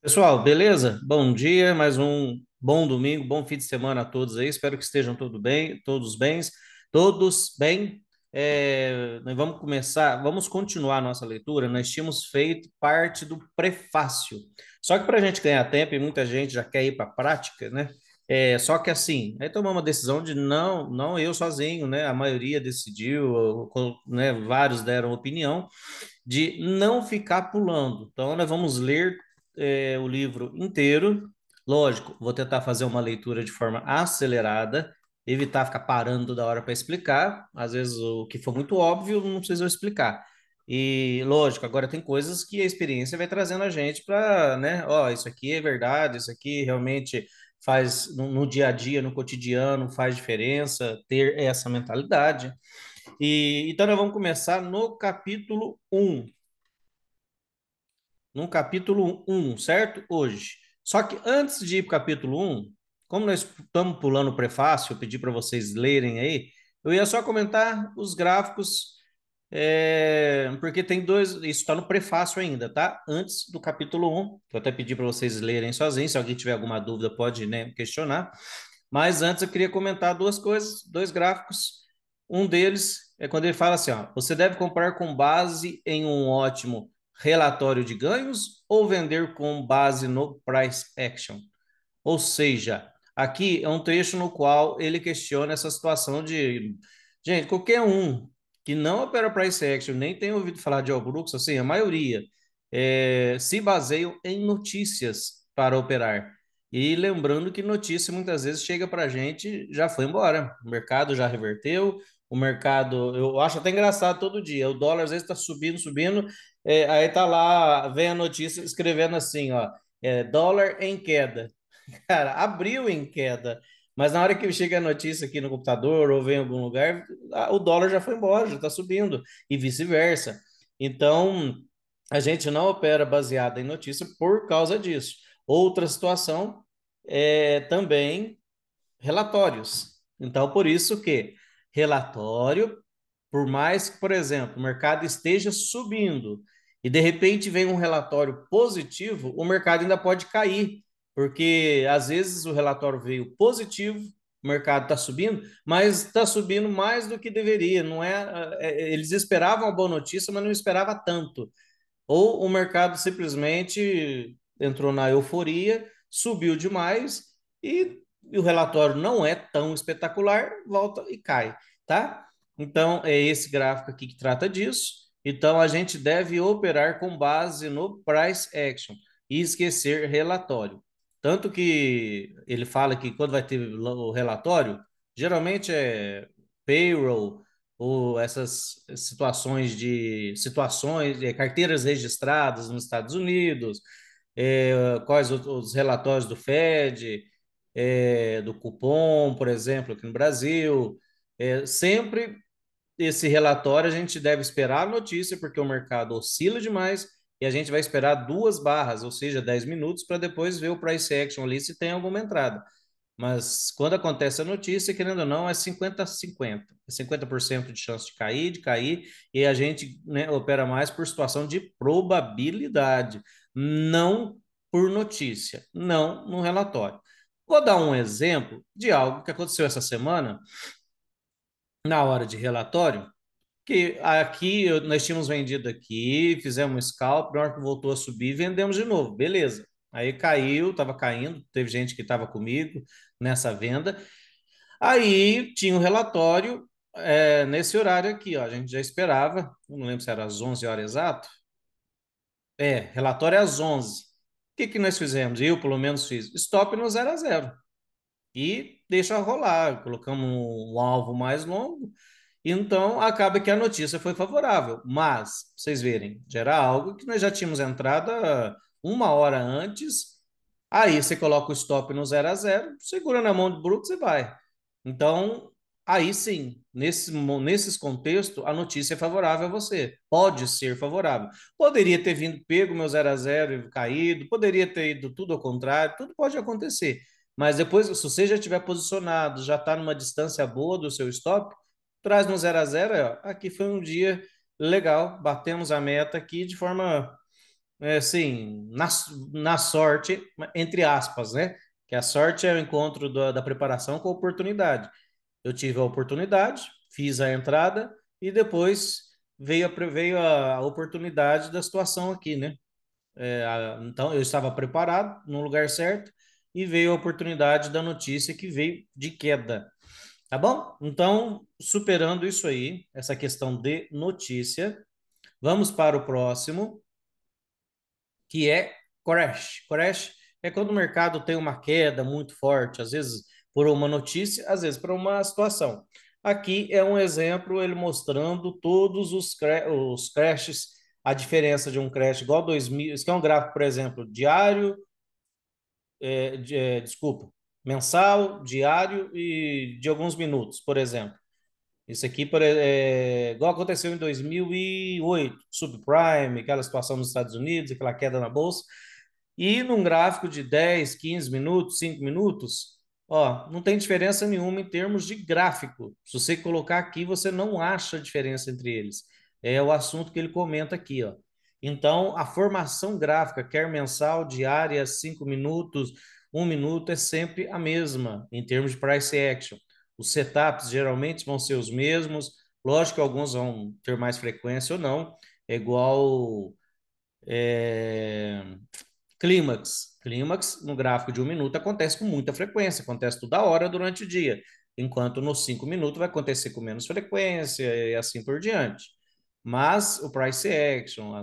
Pessoal, beleza? Bom dia, mais um bom domingo, bom fim de semana a todos aí. Espero que estejam todos bem. Nós vamos começar, vamos continuar a nossa leitura. Nós tínhamos feito parte do prefácio. Só que para a gente ganhar tempo e muita gente já quer ir para a prática, né? Só que assim, aí tomamos uma decisão de não eu sozinho, né? A maioria decidiu, né? Vários deram opinião de não ficar pulando. Então, nós vamos ler o livro inteiro. Lógico, vou tentar fazer uma leitura de forma acelerada, evitar ficar parando toda hora para explicar. Às vezes, o que for muito óbvio, não precisa eu explicar. E, lógico, agora tem coisas que a experiência vai trazendo a gente para, né? Ó, isso aqui é verdade, isso aqui realmente faz no dia a dia, no cotidiano, faz diferença ter essa mentalidade. E então nós vamos começar no capítulo um, no capítulo um, certo? Hoje. Só que antes de ir para o capítulo um, como nós estamos pulando o prefácio, eu pedi para vocês lerem aí, eu ia só comentar os gráficos, porque tem dois, isso está no prefácio ainda, tá? Antes do capítulo um, eu até pedi para vocês lerem sozinhos, se alguém tiver alguma dúvida pode, né, questionar. Mas antes eu queria comentar duas coisas, dois gráficos. Um deles é quando ele fala assim, ó, você deve comprar com base em um ótimo relatório de ganhos ou vender com base no price action. Ou seja, aqui é um trecho no qual ele questiona essa situação de, gente, qualquer um que não opera price action, nem tem ouvido falar de Albrooks, assim, a maioria se baseiam em notícias para operar. E lembrando que notícia muitas vezes chega para a gente, já foi embora, o mercado já reverteu, o mercado, eu acho até engraçado todo dia, o dólar às vezes está subindo, subindo, aí tá lá, vem a notícia escrevendo assim, ó, dólar em queda. Cara, abriu em queda, mas na hora que chega a notícia aqui no computador ou vem em algum lugar, o dólar já foi embora, já está subindo, e vice-versa. Então, a gente não opera baseado em notícia por causa disso. Outra situação é também relatórios. Então, por isso que relatório, por mais que, por exemplo, o mercado esteja subindo e de repente vem um relatório positivo, o mercado ainda pode cair, porque às vezes o relatório veio positivo, o mercado está subindo, mas está subindo mais do que deveria. Não eles esperavam uma boa notícia, mas não esperava tanto. Ou o mercado simplesmente entrou na euforia, subiu demais e o relatório não é tão espetacular, volta e cai, tá? Então, é esse gráfico aqui que trata disso. Então, a gente deve operar com base no price action e esquecer relatório. Tanto que ele fala que quando vai ter o relatório, geralmente é payroll, ou essas situações, carteiras registradas nos Estados Unidos, quais os relatórios do Fed, do cupom, por exemplo, aqui no Brasil. Sempre esse relatório a gente deve esperar a notícia, porque o mercado oscila demais e a gente vai esperar duas barras, ou seja, 10 minutos, para depois ver o price action ali se tem alguma entrada. Mas quando acontece a notícia, querendo ou não, é 50-50. É 50% de chance de cair, e a gente, né, opera mais por situação de probabilidade, não por notícia, não no relatório. Vou dar um exemplo de algo que aconteceu essa semana, na hora de relatório, que aqui nós tínhamos vendido aqui, fizemos um scalp, na hora que voltou a subir, vendemos de novo, beleza. Aí caiu, estava caindo, teve gente que estava comigo nessa venda. Aí tinha um relatório nesse horário aqui, ó, a gente já esperava, não lembro se era às 11 horas exato. Relatório às 11. O que que nós fizemos? Eu, pelo menos, fiz stop no 0 a 0 e deixa rolar. Colocamos um alvo mais longo. Então, acaba que a notícia foi favorável. Mas, pra vocês verem, já era algo que nós já tínhamos entrado uma hora antes. Aí você coloca o stop no 0 a 0, segura na mão do Brooks e vai. Então, aí sim, nesses contextos, a notícia é favorável a você. Pode ser favorável. Poderia ter vindo pego meu 0 a 0 e caído, poderia ter ido tudo ao contrário, tudo pode acontecer. Mas depois, se você já estiver posicionado, já está numa distância boa do seu stop, traz no 0 a 0, ó, aqui foi um dia legal, batemos a meta aqui de forma assim, na sorte, entre aspas, né? Que a sorte é o encontro da preparação com a oportunidade. Eu tive a oportunidade, fiz a entrada e depois veio a oportunidade da situação aqui, né? Então, eu estava preparado no lugar certo e veio a oportunidade da notícia que veio de queda. Tá bom? Então, superando isso aí, essa questão de notícia, vamos para o próximo, que é crash. Crash é quando o mercado tem uma queda muito forte, às vezes por uma notícia, às vezes por uma situação. Aqui é um exemplo, ele mostrando todos os crashes, a diferença de um crash igual 2000, isso aqui é um gráfico, por exemplo, diário, desculpa, mensal, diário e de alguns minutos, por exemplo. Isso aqui, igual aconteceu em 2008, subprime, aquela situação nos Estados Unidos, aquela queda na bolsa. E num gráfico de 10, 15 minutos, 5 minutos, ó, não tem diferença nenhuma em termos de gráfico. Se você colocar aqui, você não acha diferença entre eles. É o assunto que ele comenta aqui, ó. Então, a formação gráfica, quer mensal, diária, 5 minutos, 1 minuto, é sempre a mesma em termos de price action. Os setups geralmente vão ser os mesmos. Lógico que alguns vão ter mais frequência ou não. É igual é, clímax. Clímax, no gráfico de 1 minuto, acontece com muita frequência, acontece toda hora durante o dia, enquanto nos 5 minutos vai acontecer com menos frequência e assim por diante. Mas o price action,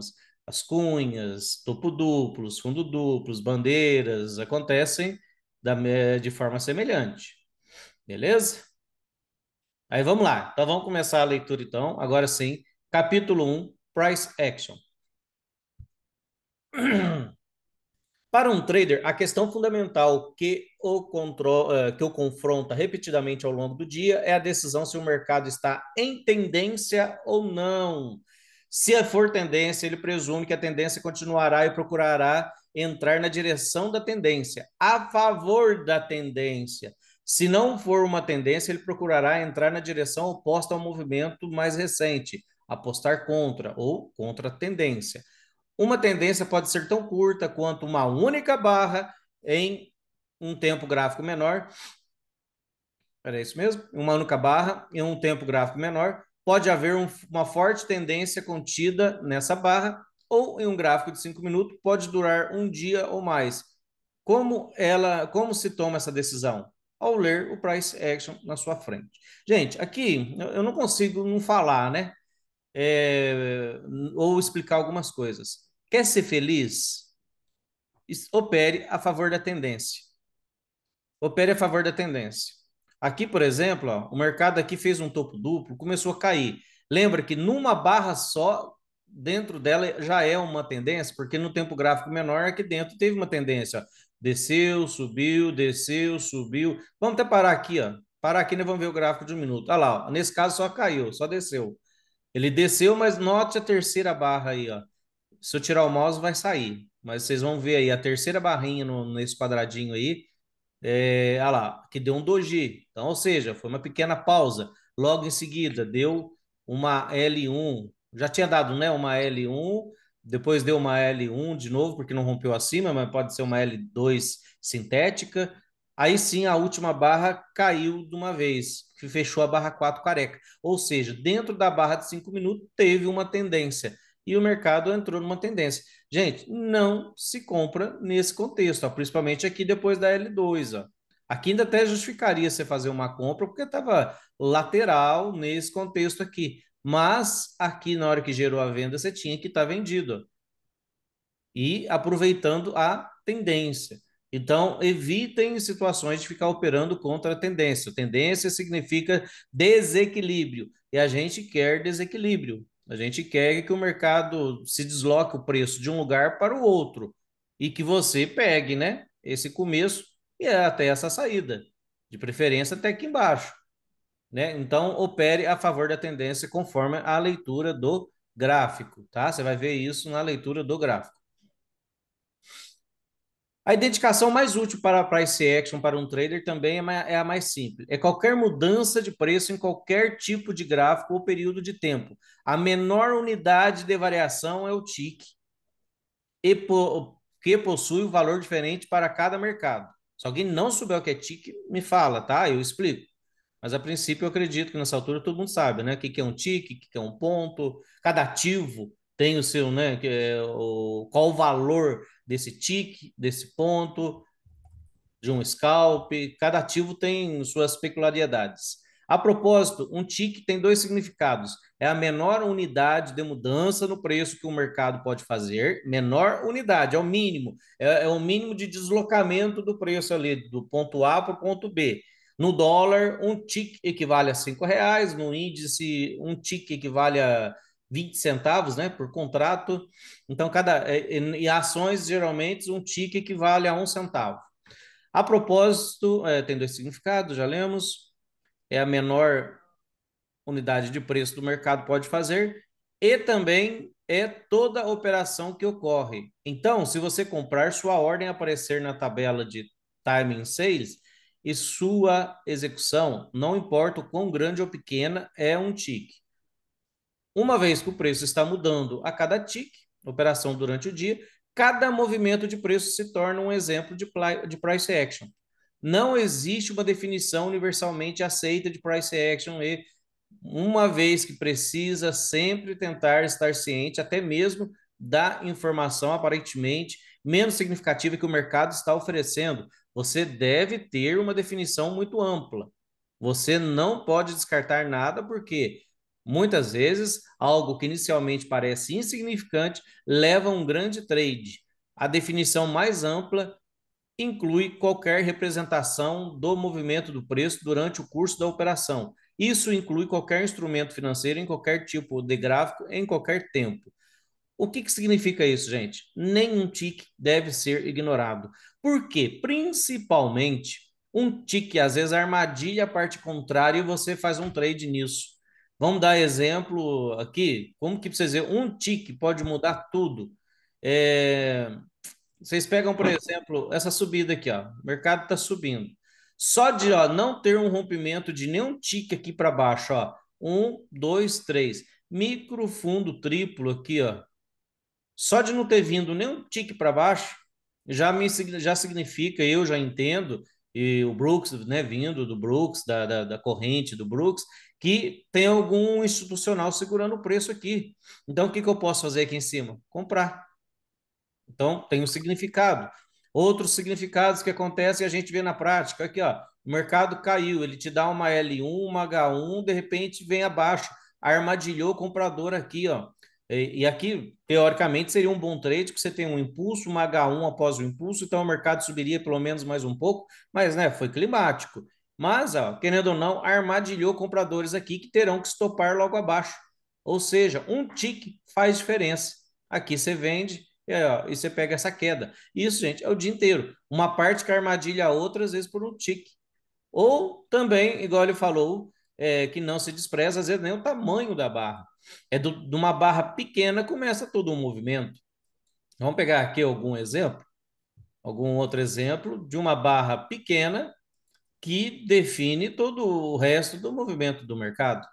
as cunhas, topo duplos, fundo duplos, bandeiras, acontecem de forma semelhante. Beleza? Aí vamos lá. Então vamos começar a leitura então. Agora sim, capítulo 1, price action. Para um trader, a questão fundamental que o confronta repetidamente ao longo do dia é a decisão se o mercado está em tendência ou não. Se for tendência, ele presume que a tendência continuará e procurará entrar na direção da tendência, a favor da tendência. Se não for uma tendência, ele procurará entrar na direção oposta ao movimento mais recente, apostar contra ou contra a tendência. Uma tendência pode ser tão curta quanto uma única barra em um tempo gráfico menor. Era isso mesmo? Uma única barra em um tempo gráfico menor. Pode haver uma forte tendência contida nessa barra, ou em um gráfico de 5 minutos, pode durar um dia ou mais. Como se toma essa decisão? Ao ler o price action na sua frente. Gente, aqui eu não consigo não falar, né? Ou explicar algumas coisas. Quer ser feliz? Opere a favor da tendência. Opere a favor da tendência. Aqui, por exemplo, ó, o mercado aqui fez um topo duplo, começou a cair. Lembra que numa barra só, dentro dela já é uma tendência, porque no tempo gráfico menor aqui dentro teve uma tendência. Ó. Desceu, subiu. Vamos até parar aqui, ó. Parar aqui, nós vamos ver o gráfico de 1 minuto. Olha lá, ó. Nesse caso só caiu, só desceu. Ele desceu, mas note a terceira barra aí, ó. Se eu tirar o mouse, vai sair. Mas vocês vão ver aí a terceira barrinha nesse quadradinho aí. Olha lá, que deu um doji. Então, ou seja, foi uma pequena pausa. Logo em seguida, deu uma L1. Já tinha dado, né? Uma L1. Depois deu uma L1 de novo, porque não rompeu acima, mas pode ser uma L2 sintética. Aí sim, a última barra caiu de uma vez, que fechou a barra 4 careca. Ou seja, dentro da barra de 5 minutos, teve uma tendência. E o mercado entrou numa tendência. Gente, não se compra nesse contexto, ó, principalmente aqui depois da L2. Ó. Aqui ainda até justificaria você fazer uma compra, porque estava lateral nesse contexto aqui. Mas aqui, na hora que gerou a venda, você tinha que estar vendido. Ó e aproveitando a tendência. Então, evitem situações de ficar operando contra a tendência. Tendência significa desequilíbrio, e a gente quer desequilíbrio. A gente quer que o mercado se desloque o preço de um lugar para o outro e que você pegue, né, esse começo e até essa saída, de preferência até aqui embaixo, né? Então, opere a favor da tendência conforme a leitura do gráfico, tá? Você vai ver isso na leitura do gráfico. A identificação mais útil para a price action para um trader também é a mais simples. É qualquer mudança de preço em qualquer tipo de gráfico ou período de tempo. A menor unidade de variação é o tick. que possui um valor diferente para cada mercado. Se alguém não souber o que é TIC, me fala, tá? Eu explico. Mas a princípio eu acredito que nessa altura todo mundo sabe, né? O que é um TIC, o que é um ponto, cada ativo tem o seu, né? Qual o valor desse TIC, desse ponto, de um scalp, cada ativo tem suas peculiaridades. A propósito, um TIC tem dois significados. É a menor unidade de mudança no preço que o mercado pode fazer. Menor unidade, é o mínimo. É o mínimo de deslocamento do preço ali, do ponto A para o ponto B. No dólar, um TIC equivale a R$ 5. No índice, um TIC equivale a 20 centavos, né, por contrato. Então, em ações, geralmente, um TIC equivale a 1 centavo. A propósito, tem dois significados, já lemos. É a menor unidade de preço do mercado pode fazer e também é toda operação que ocorre. Então, se você comprar, sua ordem aparecer na tabela de timing sales e sua execução, não importa o quão grande ou pequena, é um tick. Uma vez que o preço está mudando a cada tick, operação durante o dia, cada movimento de preço se torna um exemplo de price action. Não existe uma definição universalmente aceita de price action e, uma vez que precisa sempre tentar estar ciente, até mesmo da informação aparentemente menos significativa que o mercado está oferecendo, você deve ter uma definição muito ampla. Você não pode descartar nada porque muitas vezes algo que inicialmente parece insignificante leva a um grande trade. A definição mais ampla inclui qualquer representação do movimento do preço durante o curso da operação. Isso inclui qualquer instrumento financeiro em qualquer tipo de gráfico, em qualquer tempo. O que significa isso, gente? Nenhum tique deve ser ignorado. Por quê? Principalmente um tique, às vezes, armadilha a parte contrária e você faz um trade nisso. Vamos dar exemplo aqui. Como que vocês verem? Um tique pode mudar tudo. Vocês pegam, por exemplo, essa subida aqui, ó. O mercado está subindo. Só de não ter um rompimento de nenhum tique aqui para baixo, ó. Um, dois, três. Micro fundo triplo aqui, ó. Só de não ter vindo nenhum tique para baixo, já significa, eu já entendo, e o Brooks, né, vindo do Brooks, da corrente do Brooks, que tem algum institucional segurando o preço aqui. Então, o que eu posso fazer aqui em cima? Comprar. Então, tem um significado. Outros significados que acontecem a gente vê na prática. Aqui, ó, o mercado caiu, ele te dá uma L1, uma H1, de repente vem abaixo, armadilhou o comprador aqui, ó. E aqui, teoricamente, seria um bom trade, que você tem um impulso, uma H1 após o impulso, então o mercado subiria pelo menos mais um pouco, mas, né, foi climático. Mas, ó, querendo ou não, armadilhou compradores aqui que terão que estopar logo abaixo. Ou seja, um tique faz diferença. Aqui você vende, e você pega essa queda. Isso, gente, é o dia inteiro. Uma parte que armadilha a outra, às vezes por um tique. Ou também, igual ele falou, que não se despreza, às vezes nem o tamanho da barra. De uma barra pequena começa todo um movimento. Vamos pegar aqui algum exemplo? Algum outro exemplo de uma barra pequena que define todo o resto do movimento do mercado.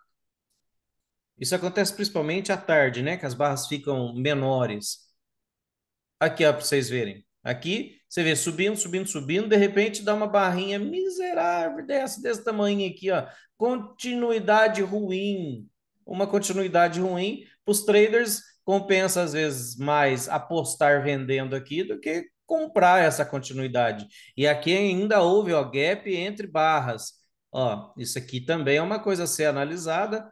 Isso acontece principalmente à tarde, né? Que as barras ficam menores. Aqui, ó, para vocês verem. Aqui, você vê subindo, subindo, subindo, de repente dá uma barrinha miserável desse tamanho aqui, ó. Continuidade ruim. Uma continuidade ruim. Os traders compensa às vezes mais apostar vendendo aqui do que comprar essa continuidade. E aqui ainda houve, ó, gap entre barras. Ó, isso aqui também é uma coisa a ser analisada.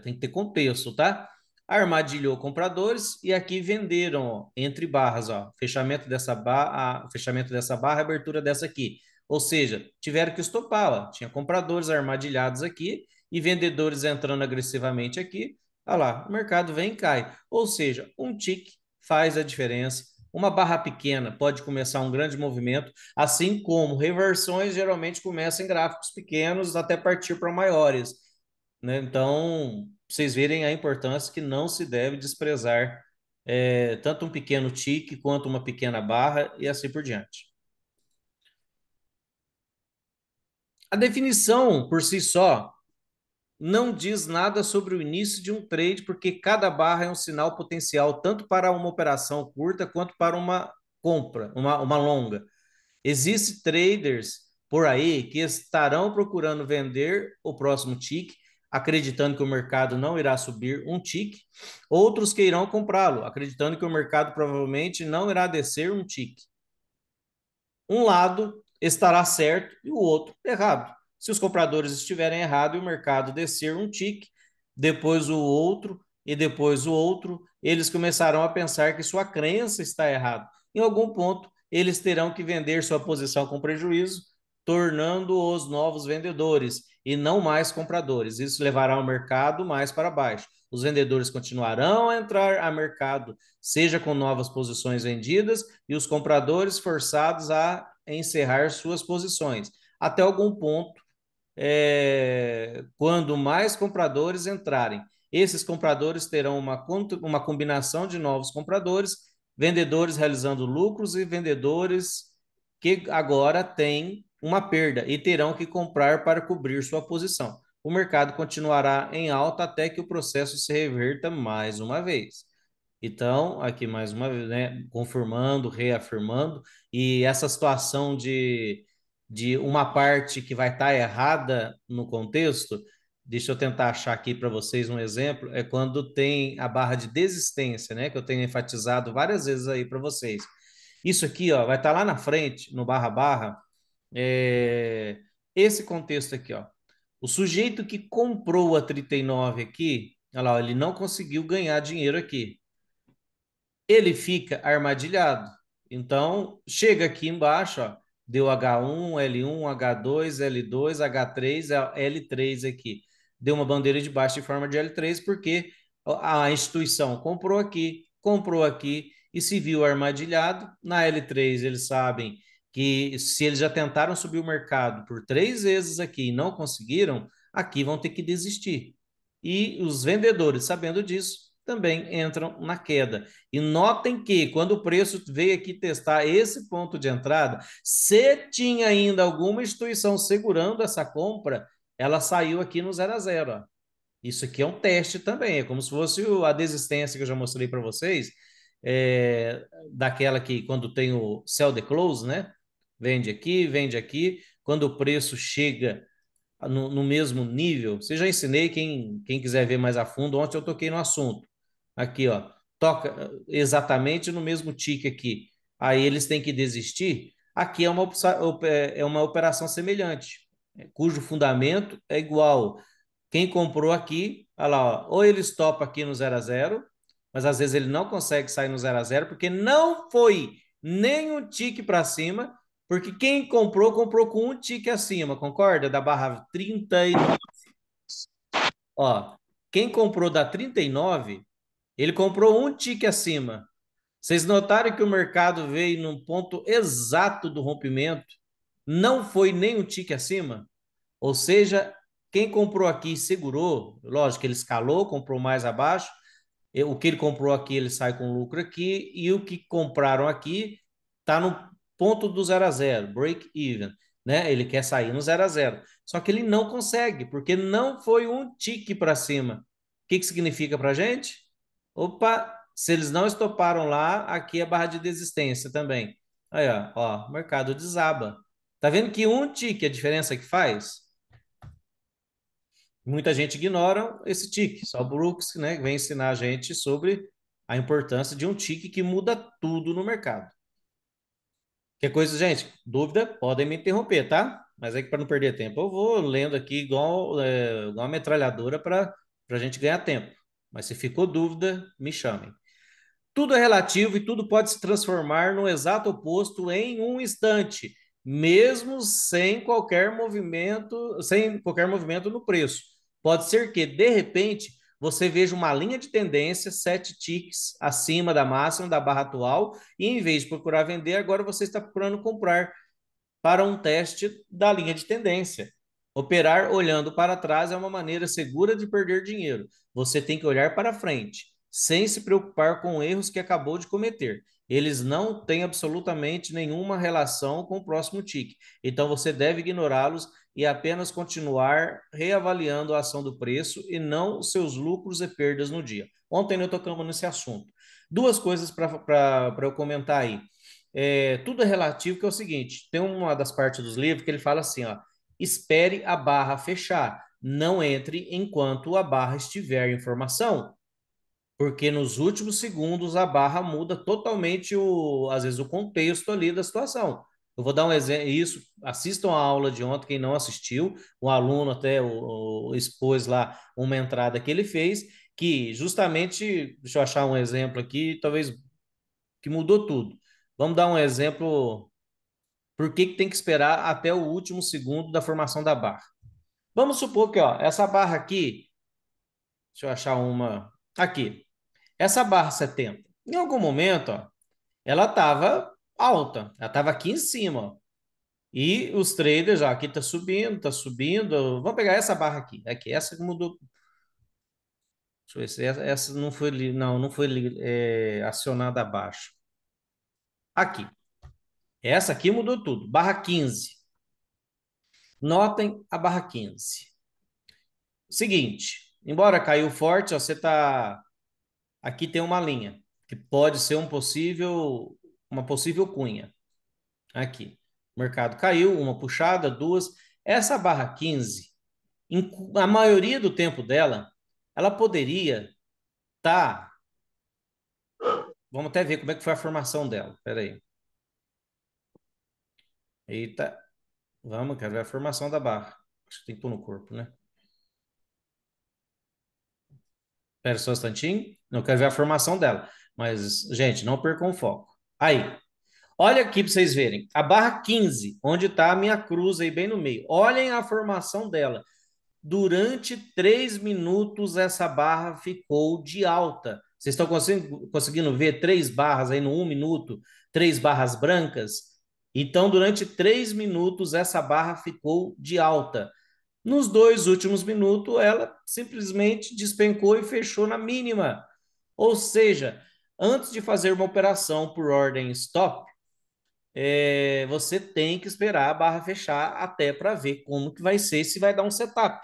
Tem que ter contexto, tá? Armadilhou compradores e aqui venderam, ó, entre barras, ó, fechamento dessa barra, abertura dessa aqui. Ou seja, tiveram que estopar, ó. Tinha compradores armadilhados aqui e vendedores entrando agressivamente aqui. Olha lá, o mercado vem e cai. Ou seja, um tique faz a diferença. Uma barra pequena pode começar um grande movimento, assim como reversões geralmente começam em gráficos pequenos até partir para maiores, né? Então, vocês verem a importância que não se deve desprezar tanto um pequeno tique quanto uma pequena barra e assim por diante. A definição por si só não diz nada sobre o início de um trade, porque cada barra é um sinal potencial tanto para uma operação curta quanto para uma compra, uma longa. Existem traders por aí que estarão procurando vender o próximo tick, acreditando que o mercado não irá subir um tick. Outros que irão comprá-lo, acreditando que o mercado provavelmente não irá descer um tick. Um lado estará certo e o outro errado. Se os compradores estiverem errados e o mercado descer um tique, depois o outro e depois o outro, eles começarão a pensar que sua crença está errada. Em algum ponto, eles terão que vender sua posição com prejuízo, tornando-os novos vendedores e não mais compradores. Isso levará o mercado mais para baixo. Os vendedores continuarão a entrar a mercado, seja com novas posições vendidas, e os compradores forçados a encerrar suas posições. Até algum ponto, quando mais compradores entrarem, esses compradores terão uma combinação de novos compradores, vendedores realizando lucros e vendedores que agora têm uma perda e terão que comprar para cobrir sua posição. O mercado continuará em alta até que o processo se reverta mais uma vez. Então, aqui mais uma vez, né, confirmando, reafirmando, e essa situação de uma parte que vai estar errada no contexto, deixa eu tentar achar aqui para vocês um exemplo, é quando tem a barra de desistência, né, que eu tenho enfatizado várias vezes aí para vocês. Isso aqui, ó, vai estar lá na frente, no barra barra, é, esse contexto aqui, ó. O sujeito que comprou a 39 aqui, olha lá, ele não conseguiu ganhar dinheiro aqui, ele fica armadilhado. Então, chega aqui embaixo, ó, deu H1, L1, H2, L2, H3, L3 aqui. Deu uma bandeira de baixo em forma de L3 porque a instituição comprou aqui e se viu armadilhado. Na L3, eles sabem que se eles já tentaram subir o mercado por 3 vezes aqui e não conseguiram, aqui vão ter que desistir. E os vendedores, sabendo disso, também entram na queda. E notem que, quando o preço veio aqui testar esse ponto de entrada, se tinha ainda alguma instituição segurando essa compra, ela saiu aqui no 0 a 0. Ó. Isso aqui é um teste também, é como se fosse a desistência que eu já mostrei para vocês, daquela que quando tem o sell the close, né? Vende aqui, quando o preço chega no mesmo nível. Você já ensinei, quem quiser ver mais a fundo, ontem eu toquei no assunto. Aqui, ó, toca exatamente no mesmo tique aqui. Aí eles têm que desistir. Aqui é uma operação semelhante, cujo fundamento é igual. Quem comprou aqui, olha lá, ó, ou eles topam aqui no 0 a 0, mas às vezes ele não consegue sair no 0 a 0 porque não foi nem um tique para cima, porque quem comprou, comprou com um tique acima, concorda? Da barra 39. Ó, quem comprou da 39, ele comprou um tique acima. Vocês notaram que o mercado veio num ponto exato do rompimento, não foi nem um tique acima? Ou seja, quem comprou aqui segurou, lógico que ele escalou, comprou mais abaixo, o que ele comprou aqui, ele sai com lucro aqui, e o que compraram aqui está no ponto do 0 a 0, break even, né? Ele quer sair no 0 a 0. Só que ele não consegue, porque não foi um tique para cima. O que significa para a gente? Opa, se eles não estoparam lá, aqui é barra de desistência também. Aí, ó, o mercado desaba. Tá vendo que um tique, a diferença que faz? Muita gente ignora esse tique. Só o Brooks, né, vem ensinar a gente sobre a importância de um tique que muda tudo no mercado. Que coisa, gente, dúvida, podem me interromper, tá? Mas é que para não perder tempo, eu vou lendo aqui igual uma metralhadora para a gente ganhar tempo. Mas se ficou dúvida, me chamem. Tudo é relativo e tudo pode se transformar no exato oposto em um instante, mesmo sem qualquer movimento no preço. Pode ser que, de repente, você veja uma linha de tendência, 7 ticks acima da máxima da barra atual, e em vez de procurar vender, agora você está procurando comprar para um teste da linha de tendência. Operar olhando para trás é uma maneira segura de perder dinheiro. Você tem que olhar para frente, sem se preocupar com erros que acabou de cometer. Eles não têm absolutamente nenhuma relação com o próximo tique. Então você deve ignorá-los e apenas continuar reavaliando a ação do preço e não os seus lucros e perdas no dia. Ontem nós tocamos nesse assunto. Duas coisas para eu comentar aí. Tudo é relativo, que é o seguinte: tem uma das partes dos livros que ele fala assim, ó, espere a barra fechar, não entre enquanto a barra estiver em formação, porque nos últimos segundos a barra muda totalmente às vezes o contexto ali da situação. Eu vou dar um exemplo, isso, assistam a aula de ontem, quem não assistiu, o aluno até expôs lá uma entrada que ele fez, que justamente, deixa eu achar um exemplo aqui, talvez que mudou tudo. Vamos dar um exemplo, por que que tem que esperar até o último segundo da formação da barra. Vamos supor que, ó, essa barra aqui, deixa eu achar uma aqui. Essa barra 70, em algum momento, ó, ela estava alta, ela estava aqui em cima, ó. E os traders, ó, aqui tá subindo. Vamos pegar essa barra aqui, essa que mudou. Deixa eu ver se essa não foi, não foi acionada abaixo. Aqui, essa aqui mudou tudo, barra 15. Notem a barra 15. Seguinte, embora caiu forte, ó, você tá aqui tem uma linha que pode ser uma possível cunha. Aqui. O mercado caiu, uma puxada, duas. Essa barra 15, a maioria do tempo dela, ela poderia estar. Vamos até ver como é que foi a formação dela. Espera aí. Eita. Vamos, quero ver a formação da barra. Acho que tem que pôr no corpo, né? Espera só um instantinho. Não quero ver a formação dela. Mas, gente, não percam o foco. Aí. Olha aqui para vocês verem. A barra 15, onde está a minha cruz aí bem no meio. Olhem a formação dela. Durante 3 minutos, essa barra ficou de alta. Vocês estão conseguindo ver 3 barras aí no 1 minuto? 3 barras brancas? Então, durante 3 minutos, essa barra ficou de alta. Nos 2 últimos minutos, ela simplesmente despencou e fechou na mínima. Ou seja, antes de fazer uma operação por ordem stop, você tem que esperar a barra fechar até para ver como que vai ser, se vai dar um setup.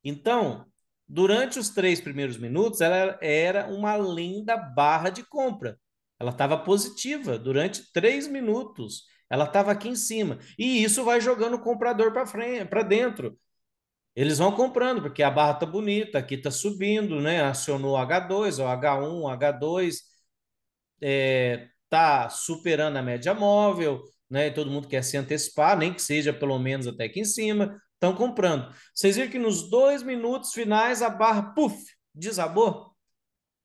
Então, durante os 3 primeiros minutos, ela era uma linda barra de compra. Ela estava positiva durante 3 minutos. Ela estava aqui em cima. E isso vai jogando o comprador para frente, para dentro. Eles vão comprando, porque a barra está bonita, aqui está subindo, né? Acionou H2, ó, H1, H2, está superando a média móvel, né? Todo mundo quer se antecipar, nem que seja pelo menos até aqui em cima, estão comprando. Vocês viram que nos 2 minutos finais a barra, puf, desabou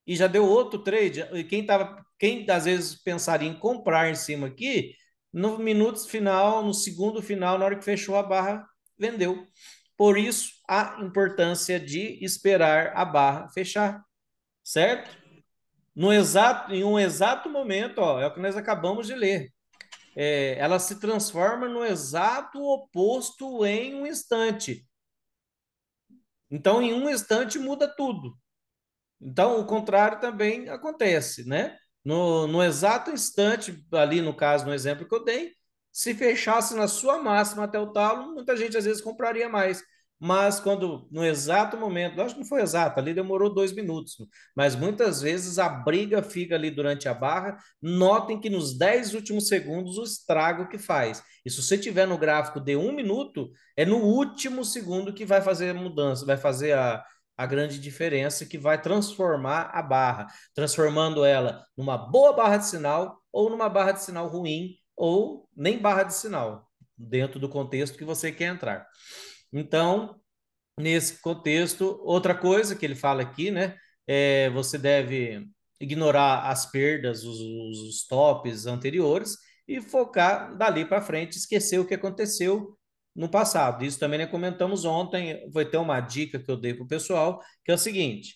e já deu outro trade. E quem às vezes pensaria em comprar em cima aqui, no minuto final, no segundo final, na hora que fechou a barra, vendeu. Por isso, a importância de esperar a barra fechar, certo? Em um exato momento, ó, é o que nós acabamos de ler. Ela se transforma no exato oposto em um instante. Então, em um instante muda tudo. Então, o contrário também acontece, né? No exato instante, ali no caso, no exemplo que eu dei, se fechasse na sua máxima até o talo, muita gente às vezes compraria mais. Mas quando no exato momento, acho que não foi exato, ali demorou 2 minutos, mas muitas vezes a briga fica ali durante a barra. Notem que nos 10 últimos segundos o estrago que faz. E se você tiver no gráfico de 1 minuto, é no último segundo que vai fazer a mudança, vai fazer a grande diferença que vai transformar a barra, transformando ela numa boa barra de sinal ou numa barra de sinal ruim ou nem barra de sinal, dentro do contexto que você quer entrar. Então, nesse contexto, outra coisa que ele fala aqui, né, você deve ignorar as perdas, os stops anteriores e focar dali para frente, esquecer o que aconteceu no passado. Isso também né, comentamos ontem, vai ter uma dica que eu dei para o pessoal, que é o seguinte,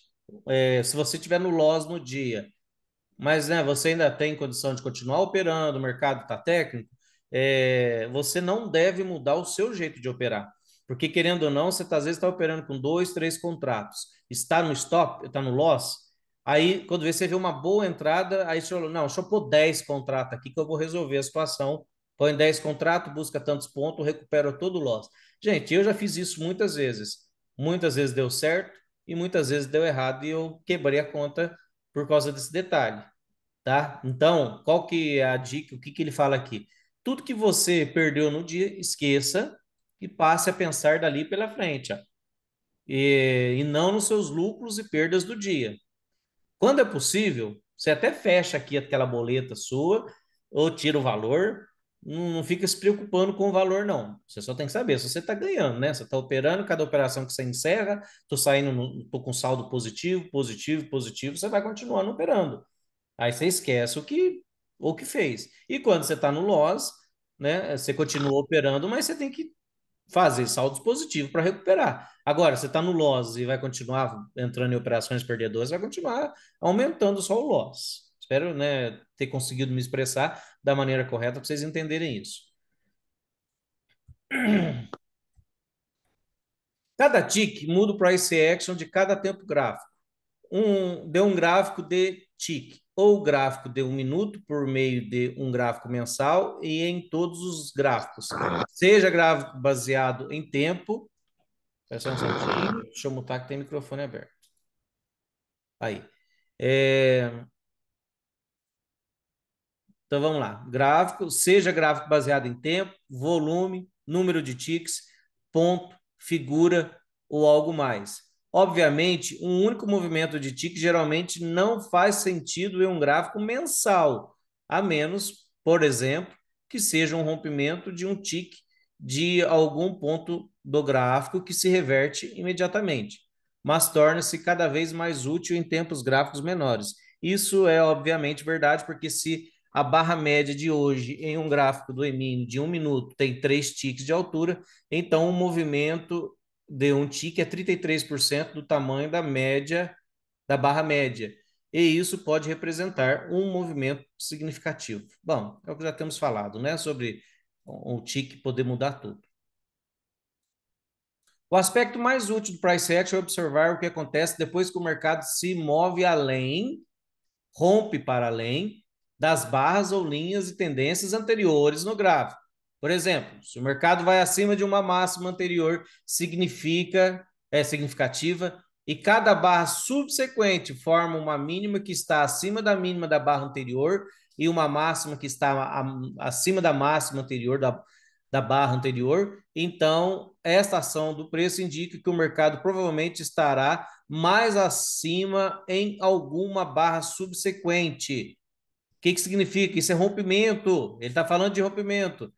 se você tiver no loss no dia, mas né, você ainda tem condição de continuar operando, o mercado está técnico, você não deve mudar o seu jeito de operar. Porque, querendo ou não, você às vezes está operando com 2, 3 contratos, está no stop, está no loss, aí quando você vê uma boa entrada, aí você fala, não, deixa eu pôr 10 contratos aqui que eu vou resolver a situação, põe 10 contratos, busca tantos pontos, recupera todo o loss. Gente, eu já fiz isso muitas vezes. Muitas vezes deu certo e muitas vezes deu errado e eu quebrei a conta por causa desse detalhe, tá? Então, qual que é a dica? O que que ele fala aqui? Tudo que você perdeu no dia, esqueça e passe a pensar dali pela frente, ó. E não nos seus lucros e perdas do dia. Quando é possível, você até fecha aqui aquela boleta sua ou tira o valor, não fica se preocupando com o valor, não. Você só tem que saber se você está ganhando, né? Você está operando, cada operação que você encerra, estou saindo, estou com saldo positivo, positivo, positivo, você vai continuando operando. Aí você esquece o que fez. E quando você está no loss, né? Você continua operando, mas você tem que fazer saldos positivos para recuperar. Agora, você está no loss e vai continuar entrando em operações perdedoras, vai continuar aumentando só o loss. Espero, né, ter conseguido me expressar da maneira correta para vocês entenderem isso. Cada tick muda o price action de cada tempo gráfico. Deu um gráfico de tick, ou gráfico de 1 minuto por meio de um gráfico mensal e em todos os gráficos. Seja gráfico baseado em tempo. Espera só um instantinho. Deixa eu mutar que tem microfone aberto. Aí. É, então vamos lá. Gráfico, seja gráfico baseado em tempo, volume, número de ticks, ponto, figura ou algo mais. Obviamente, um único movimento de tick geralmente não faz sentido em um gráfico mensal, a menos, por exemplo, que seja um rompimento de um tick de algum ponto do gráfico que se reverte imediatamente, mas torna-se cada vez mais útil em tempos gráficos menores. Isso é obviamente verdade, porque se a barra média de hoje em um gráfico do EMIN de 1 minuto tem 3 ticks de altura, então o movimento de um tique é 33% do tamanho da média, da barra média. E isso pode representar um movimento significativo. Bom, é o que já temos falado, né? Sobre o tique poder mudar tudo. O aspecto mais útil do price action é observar o que acontece depois que o mercado se move além, rompe para além das barras ou linhas e tendências anteriores no gráfico. Por exemplo, se o mercado vai acima de uma máxima anterior, significativa, e cada barra subsequente forma uma mínima que está acima da mínima da barra anterior e uma máxima que está acima da máxima anterior da barra anterior, então esta ação do preço indica que o mercado provavelmente estará mais acima em alguma barra subsequente. O que significa? Isso é rompimento. Ele está falando de rompimento.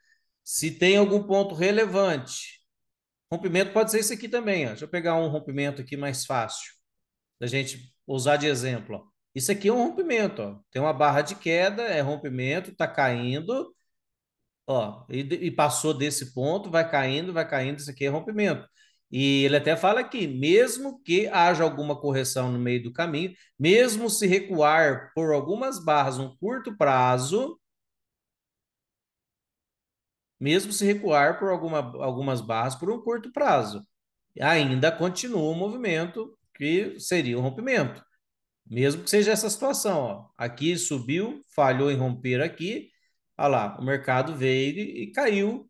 Se tem algum ponto relevante, rompimento pode ser isso aqui também. Ó. Deixa eu pegar um rompimento aqui mais fácil, da gente usar de exemplo. Ó. Isso aqui é um rompimento. Ó. Tem uma barra de queda, é rompimento, está caindo, ó, e passou desse ponto, vai caindo, isso aqui é rompimento. E ele até fala aqui, mesmo que haja alguma correção no meio do caminho, mesmo se recuar por algumas barras um curto prazo, mesmo se recuar por algumas barras por um curto prazo, ainda continua o movimento que seria um rompimento. Mesmo que seja essa situação, ó. Aqui subiu, falhou em romper aqui, olha lá, o mercado veio e caiu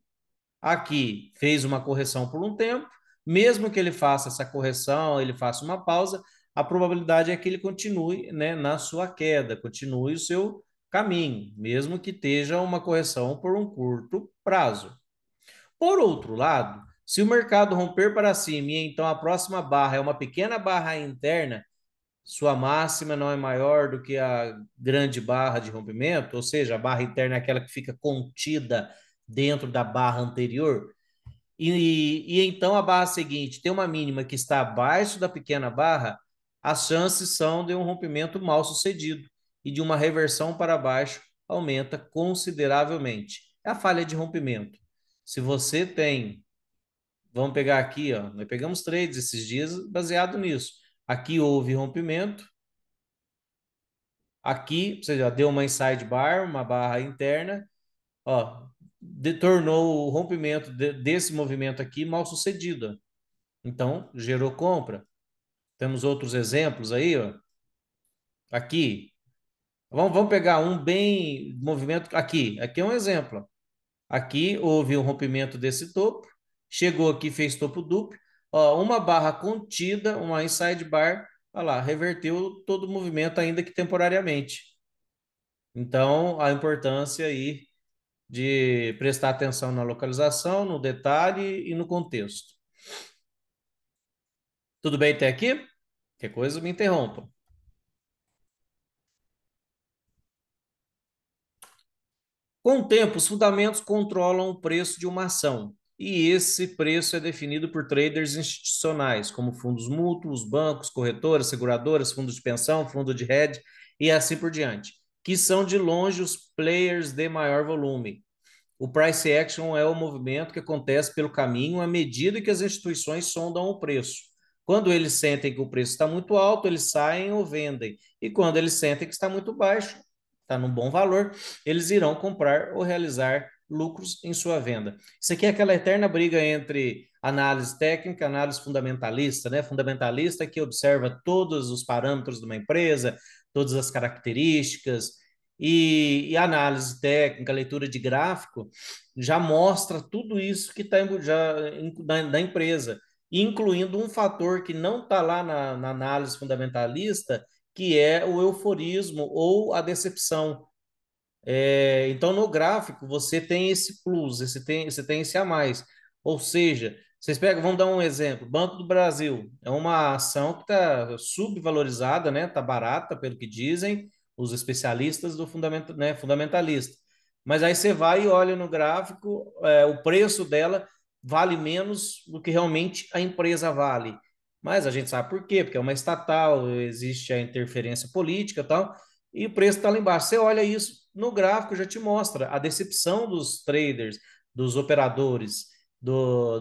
aqui, fez uma correção por um tempo, mesmo que ele faça essa correção, ele faça uma pausa, a probabilidade é que ele continue, né, na sua queda, continue o seu caminho, mesmo que esteja uma correção por um curto prazo. Por outro lado, se o mercado romper para cima e então a próxima barra é uma pequena barra interna, sua máxima não é maior do que a grande barra de rompimento, ou seja, a barra interna é aquela que fica contida dentro da barra anterior, e então a barra seguinte tem uma mínima que está abaixo da pequena barra, as chances são de um rompimento mal sucedido e de uma reversão para baixo aumenta consideravelmente. É a falha de rompimento. Se você tem, vamos pegar aqui, ó, nós pegamos trades esses dias baseado nisso. Aqui houve rompimento, aqui, ou seja, deu uma inside bar, uma barra interna, ó, tornou o rompimento desse movimento aqui mal sucedido. Então, gerou compra. Temos outros exemplos aí, ó. Aqui. Vamos pegar um bem movimento aqui. Aqui é um exemplo. Aqui houve um rompimento desse topo chegou aqui, fez topo duplo, ó, uma barra contida, uma inside bar, olha lá, reverteu todo o movimento, ainda que temporariamente. Então, a importância aí de prestar atenção na localização, no detalhe e no contexto. Tudo bem até aqui? Qualquer coisa, me interrompam. Com o tempo, os fundamentos controlam o preço de uma ação, e esse preço é definido por traders institucionais, como fundos mútuos, bancos, corretoras, seguradoras, fundos de pensão, fundo de hedge e assim por diante, que são de longe os players de maior volume. O price action é o movimento que acontece pelo caminho à medida que as instituições sondam o preço. Quando eles sentem que o preço está muito alto, eles saem ou vendem. E quando eles sentem que está muito baixo, está num bom valor, eles irão comprar ou realizar lucros em sua venda. Isso aqui é aquela eterna briga entre análise técnica e análise fundamentalista, né? Fundamentalista que observa todos os parâmetros de uma empresa, todas as características, e análise técnica, leitura de gráfico, já mostra tudo isso que está da empresa, incluindo um fator que não está lá na análise fundamentalista, que é o euforismo ou a decepção. Então, no gráfico, você tem esse plus, você tem esse a mais. Ou seja, vocês pegam, vamos dar um exemplo: Banco do Brasil é uma ação que está subvalorizada, né? Está barata, pelo que dizem os especialistas do fundamentalista. Mas aí você vai e olha no gráfico, o preço dela vale menos do que realmente a empresa vale. Mas a gente sabe por quê, porque é uma estatal, existe a interferência política e tal, e o preço está lá embaixo. Você olha isso no gráfico, já te mostra a decepção dos traders, dos operadores,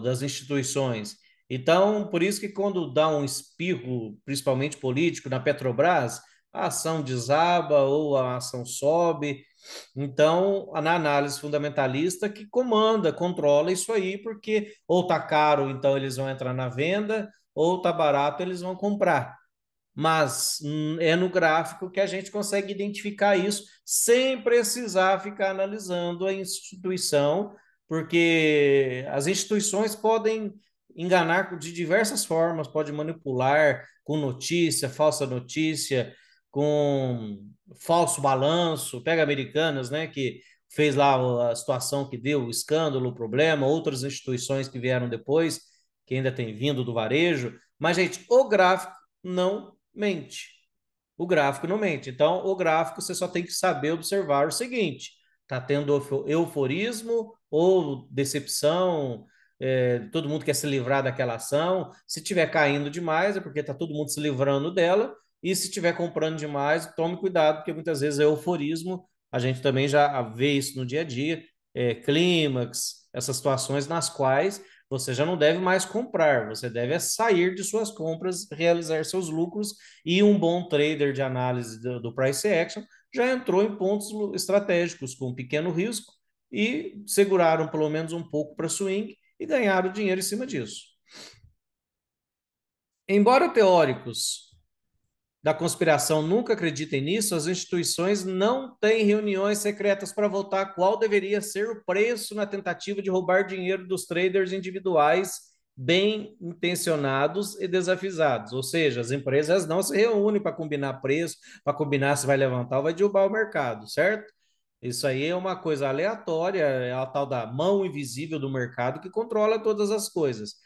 das instituições. Então, por isso que quando dá um espirro, principalmente político, na Petrobras, a ação desaba ou a ação sobe. Então, na análise fundamentalista que comanda, controla isso aí, porque ou tá caro, então eles vão entrar na venda, ou tá barato, eles vão comprar. Mas é no gráfico que a gente consegue identificar isso sem precisar ficar analisando a instituição, porque as instituições podem enganar de diversas formas, pode manipular com notícia, falsa notícia, com falso balanço. Pega Americanas, né, que fez lá a situação que deu, o escândalo, o problema, outras instituições que vieram depois, que ainda tem vindo do varejo. Mas, gente, o gráfico não mente. O gráfico não mente. Então, o gráfico você só tem que saber observar o seguinte: está tendo euforismo ou decepção, todo mundo quer se livrar daquela ação. Se estiver caindo demais, é porque está todo mundo se livrando dela. E se estiver comprando demais, tome cuidado, porque muitas vezes é euforismo. A gente também já vê isso no dia a dia, clímax, essas situações nas quais você já não deve mais comprar, você deve sair de suas compras, realizar seus lucros, e um bom trader de análise do price action já entrou em pontos estratégicos com pequeno risco e seguraram pelo menos um pouco para swing e ganharam dinheiro em cima disso. Embora teóricos da conspiração nunca acreditem nisso, as instituições não têm reuniões secretas para votar qual deveria ser o preço na tentativa de roubar dinheiro dos traders individuais bem intencionados e desafisados. Ou seja, as empresas não se reúnem para combinar preço, para combinar se vai levantar ou vai derrubar o mercado, certo? Isso aí é uma coisa aleatória, é a tal da mão invisível do mercado que controla todas as coisas.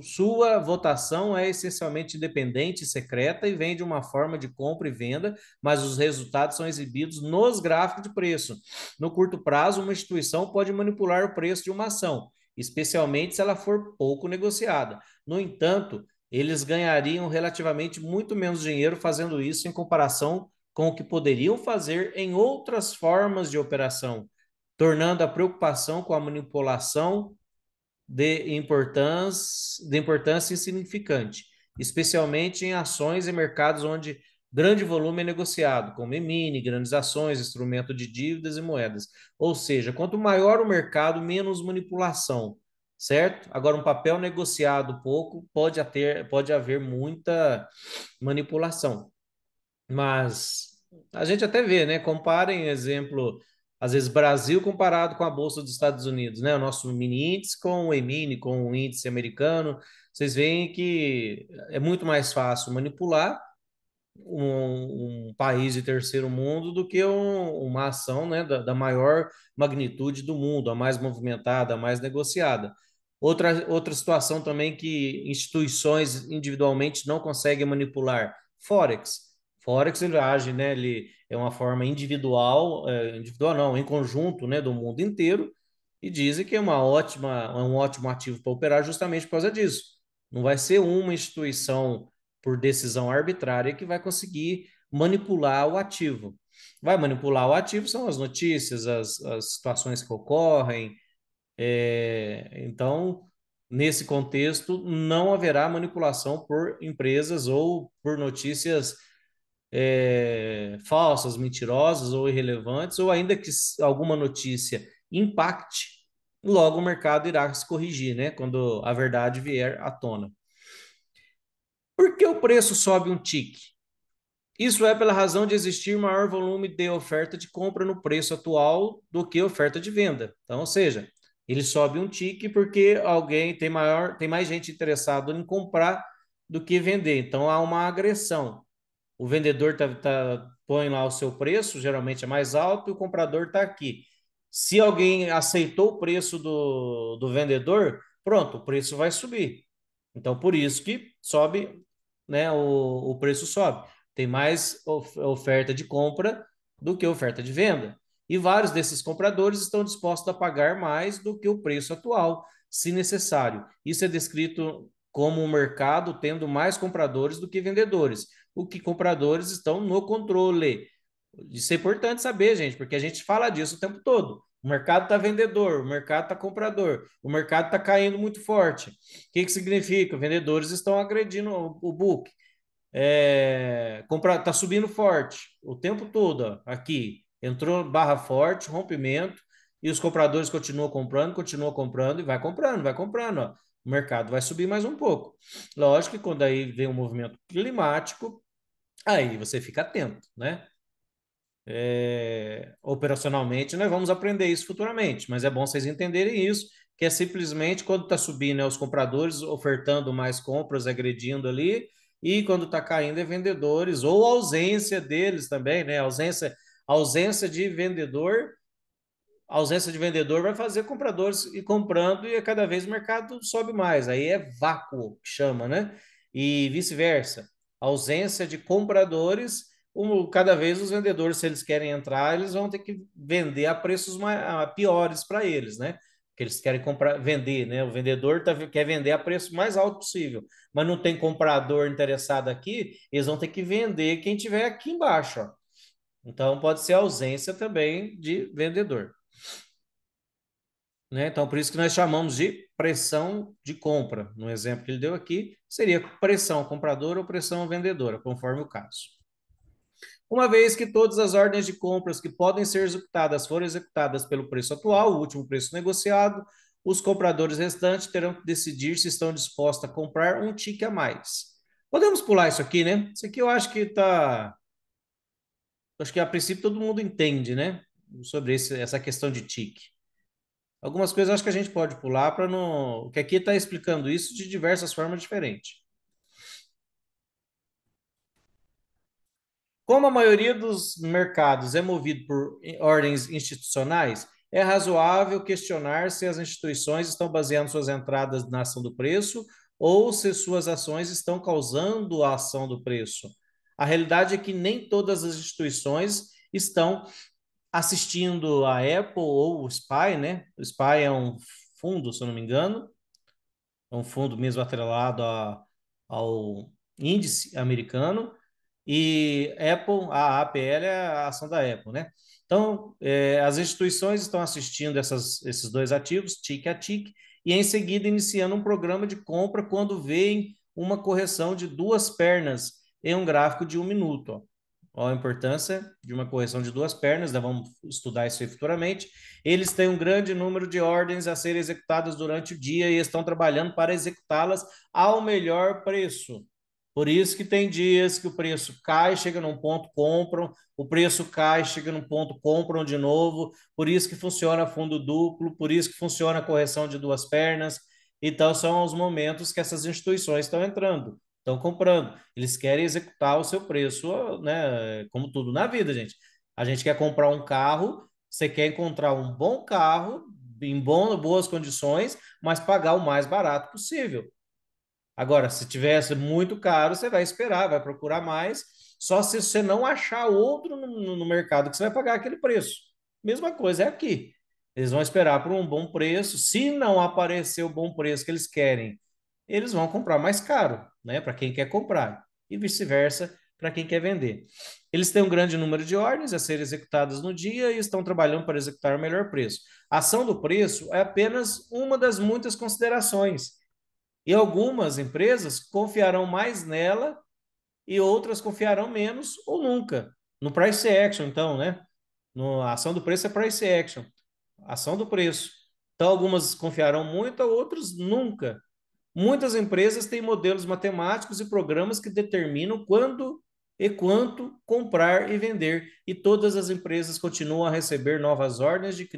Sua votação é essencialmente independente e secreta e vem de uma forma de compra e venda, mas os resultados são exibidos nos gráficos de preço. No curto prazo, uma instituição pode manipular o preço de uma ação, especialmente se ela for pouco negociada. No entanto, eles ganhariam relativamente muito menos dinheiro fazendo isso em comparação com o que poderiam fazer em outras formas de operação, tornando a preocupação com a manipulação de importância insignificante, especialmente em ações e mercados onde grande volume é negociado, como mini, grandes ações, instrumento de dívidas e moedas. Ou seja, quanto maior o mercado, menos manipulação, certo? Agora, um papel negociado pouco pode haver muita manipulação. Mas a gente até vê, né? Comparem, exemplo, às vezes, Brasil comparado com a Bolsa dos Estados Unidos, né? O nosso mini índice com o E-mini, com o índice americano. Vocês veem que é muito mais fácil manipular um país de terceiro mundo do que uma ação, né, da maior magnitude do mundo, a mais movimentada, a mais negociada. Outra situação também que instituições individualmente não conseguem manipular, Forex. Forex ele age, né, ele é uma forma individual, individual não, em conjunto, né, do mundo inteiro, e dizem que é um ótimo ativo para operar justamente por causa disso. Não vai ser uma instituição por decisão arbitrária que vai conseguir manipular o ativo. Vai manipular o ativo são as notícias, as situações que ocorrem. Então, nesse contexto, não haverá manipulação por empresas ou por notícias falsas, mentirosas ou irrelevantes, ou ainda que alguma notícia impacte, logo o mercado irá se corrigir, né? Quando a verdade vier à tona. Por que o preço sobe um tique? Isso é pela razão de existir maior volume de oferta de compra no preço atual do que oferta de venda. Então, ou seja, ele sobe um tique porque alguém tem mais gente interessada em comprar do que vender. Então há uma agressão. O vendedor põe lá o seu preço, geralmente é mais alto, e o comprador está aqui. Se alguém aceitou o preço do vendedor, pronto, o preço vai subir. Então, por isso que sobe, né? O preço sobe. Tem mais oferta de compra do que oferta de venda. E vários desses compradores estão dispostos a pagar mais do que o preço atual, se necessário. Isso é descrito como um mercado tendo mais compradores do que vendedores. O que compradores estão no controle. Isso é importante saber, gente, porque a gente fala disso o tempo todo. O mercado está vendedor, o mercado está comprador, o mercado está caindo muito forte. O que significa? Vendedores estão agredindo o book. Está subindo forte o tempo todo. Ó, aqui entrou barra forte, rompimento, e os compradores continuam comprando e vai comprando, vai comprando. Ó. O mercado vai subir mais um pouco. Lógico que quando aí vem um movimento climático, aí você fica atento, né? Operacionalmente, nós vamos aprender isso futuramente, mas é bom vocês entenderem isso, que é simplesmente quando está subindo, os compradores ofertando mais compras, agredindo ali, e quando está caindo é vendedores, ou ausência deles também, né? Ausência de vendedor, ausência de vendedor vai fazer compradores ir comprando e cada vez o mercado sobe mais. Aí é vácuo, que chama, né? E vice-versa. Ausência de compradores, cada vez os vendedores, se eles querem entrar, eles vão ter que vender a preços piores para eles, né? Que eles querem comprar, vender, né? O vendedor quer vender a preço mais alto possível, mas não tem comprador interessado aqui, eles vão ter que vender quem tiver aqui embaixo, ó. Então pode ser ausência também de vendedor, né? Então, por isso que nós chamamos de pressão de compra. No exemplo que ele deu aqui, seria pressão compradora ou pressão vendedora, conforme o caso. Uma vez que todas as ordens de compras que podem ser executadas foram executadas pelo preço atual, o último preço negociado, os compradores restantes terão que decidir se estão dispostos a comprar um tique a mais. Podemos pular isso aqui, né? Isso aqui eu acho que tá. Acho que a princípio todo mundo entende, né? Sobre essa questão de tique. Algumas coisas acho que a gente pode pular para não. Que aqui está explicando isso de diversas formas diferentes. Como a maioria dos mercados é movido por ordens institucionais, é razoável questionar se as instituições estão baseando suas entradas na ação do preço ou se suas ações estão causando a ação do preço. A realidade é que nem todas as instituições estão assistindo a Apple ou o SPY, né? O SPY é um fundo, se eu não me engano, é um fundo mesmo atrelado ao índice americano, e Apple, a APL é a ação da Apple, né? Então, as instituições estão assistindo esses dois ativos, TIC a TIC, e em seguida iniciando um programa de compra quando veem uma correção de duas pernas em um gráfico de 1 minuto. Ó. Ó a importância de uma correção de duas pernas, nós vamos estudar isso aí futuramente. Eles têm um grande número de ordens a serem executadas durante o dia e estão trabalhando para executá-las ao melhor preço Por isso que tem dias que o preço cai, chega num ponto, compram, o preço cai, chega num ponto, compram de novo. Por isso que funciona fundo duplo, por isso que funciona a correção de duas pernas. Então, são os momentos que essas instituições estão entrando, estão comprando. Eles querem executar o seu preço, né? Como tudo na vida, gente. A gente quer comprar um carro, você quer encontrar um bom carro, em boas condições, mas pagar o mais barato possível. Agora, se tivesse muito caro, você vai esperar, vai procurar mais, só se você não achar outro no mercado que você vai pagar aquele preço. Mesma coisa é aqui. Eles vão esperar por um bom preço. Se não aparecer o bom preço que eles querem, eles vão comprar mais caro, né? Para quem quer comprar. E vice-versa para quem quer vender. Eles têm um grande número de ordens a serem executadas no dia e estão trabalhando para executar o melhor preço. A ação do preço é apenas uma das muitas considerações. E algumas empresas confiarão mais nela e outras confiarão menos ou nunca. No price action, então, né? A ação do preço é price action, ação do preço. Então, algumas confiarão muito, outras nunca. Muitas empresas têm modelos matemáticos e programas que determinam quando e quanto comprar e vender, e todas as empresas continuam a receber novas ordens de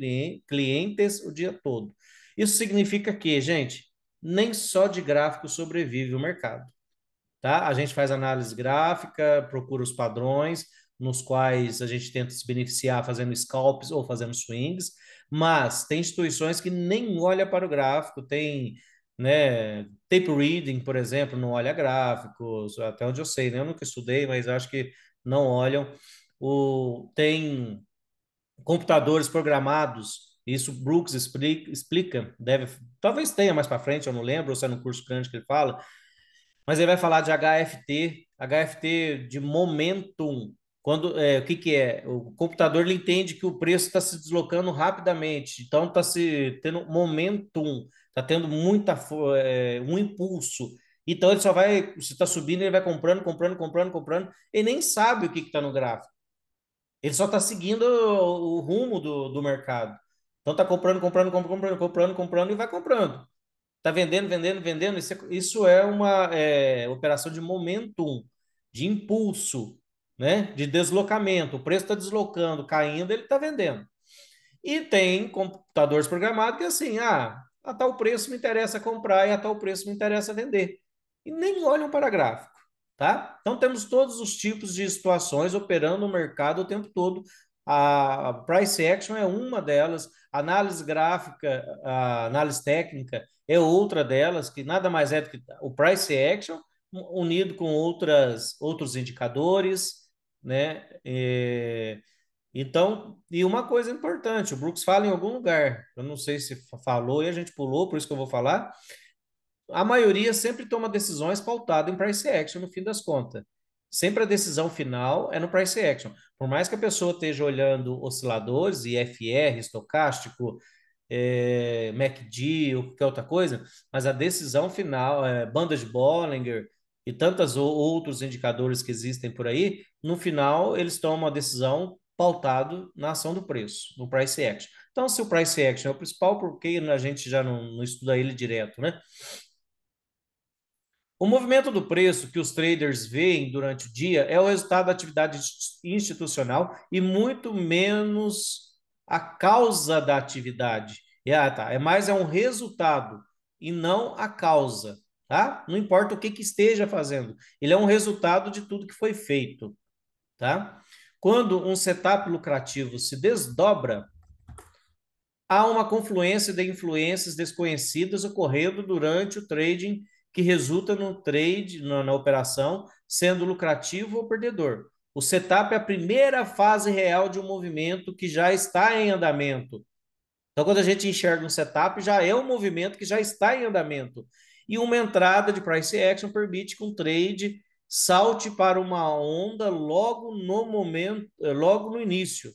clientes o dia todo. Isso significa que, gente, nem só de gráfico sobrevive o mercado, tá? A gente faz análise gráfica, procura os padrões, nos quais a gente tenta se beneficiar fazendo scalps ou fazendo swings, mas tem instituições que nem olha para o gráfico, tem, né, tape reading, por exemplo, não olha gráficos, até onde eu sei, né? Eu nunca estudei, mas acho que não olham. Tem computadores programados, isso Brooks explica, deve, talvez tenha mais para frente, eu não lembro, ou se é no curso grande que ele fala, mas ele vai falar de HFT de momentum. O que que é? O computador ele entende que o preço está se deslocando rapidamente, então está se tendo momentum, está tendo um impulso. Então ele só vai, se está subindo, ele vai comprando, comprando, comprando, comprando, e nem sabe o que está no gráfico. Ele só está seguindo o rumo do mercado. Então está comprando, comprando, comprando, comprando, comprando, comprando e vai comprando. Está vendendo, vendendo, vendendo. Isso é uma operação de momentum, de impulso, né? De deslocamento. O preço está deslocando, caindo, ele está vendendo. E tem computadores programados que assim, a tal preço me interessa comprar e a tal preço me interessa vender. E nem olham para gráfico, tá? Então temos todos os tipos de situações operando no mercado o tempo todo. A price action é uma delas, a análise gráfica, a análise técnica é outra delas, que nada mais é do que o price action unido com outros indicadores, né? Então, e uma coisa importante, o Brooks fala em algum lugar, eu não sei se falou e a gente pulou, por isso que eu vou falar. A maioria sempre toma decisões pautadas em price action, no fim das contas. Sempre a decisão final é no price action. Por mais que a pessoa esteja olhando osciladores, IFR, estocástico, MACD ou qualquer outra coisa, mas a decisão final, banda de Bollinger e tantos outros indicadores que existem por aí, no final eles tomam a decisão pautado na ação do preço, no price action. Então, se o price action é o principal, por que a gente já não estuda ele direto, né? O movimento do preço que os traders veem durante o dia é o resultado da atividade institucional e muito menos a causa da atividade. Tá, é um resultado e não a causa, tá? Não importa o que esteja fazendo, ele é um resultado de tudo que foi feito, tá? Quando um setup lucrativo se desdobra, há uma confluência de influências desconhecidas ocorrendo durante o trading que resulta no trade, na operação, sendo lucrativo ou perdedor. O setup é a primeira fase real de um movimento que já está em andamento. Então, quando a gente enxerga um setup, já é um movimento que já está em andamento. E uma entrada de price action permite que um trade salte para uma onda logo no momento, logo no início.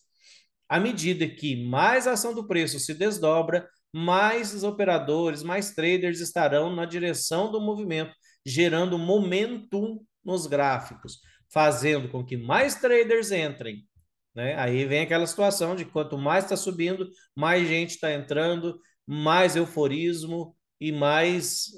À medida que mais a ação do preço se desdobra, mais os operadores, mais traders estarão na direção do movimento, gerando momentum nos gráficos, fazendo com que mais traders entrem. Né? Aí vem aquela situação de quanto mais está subindo, mais gente está entrando, mais euforismo, e mais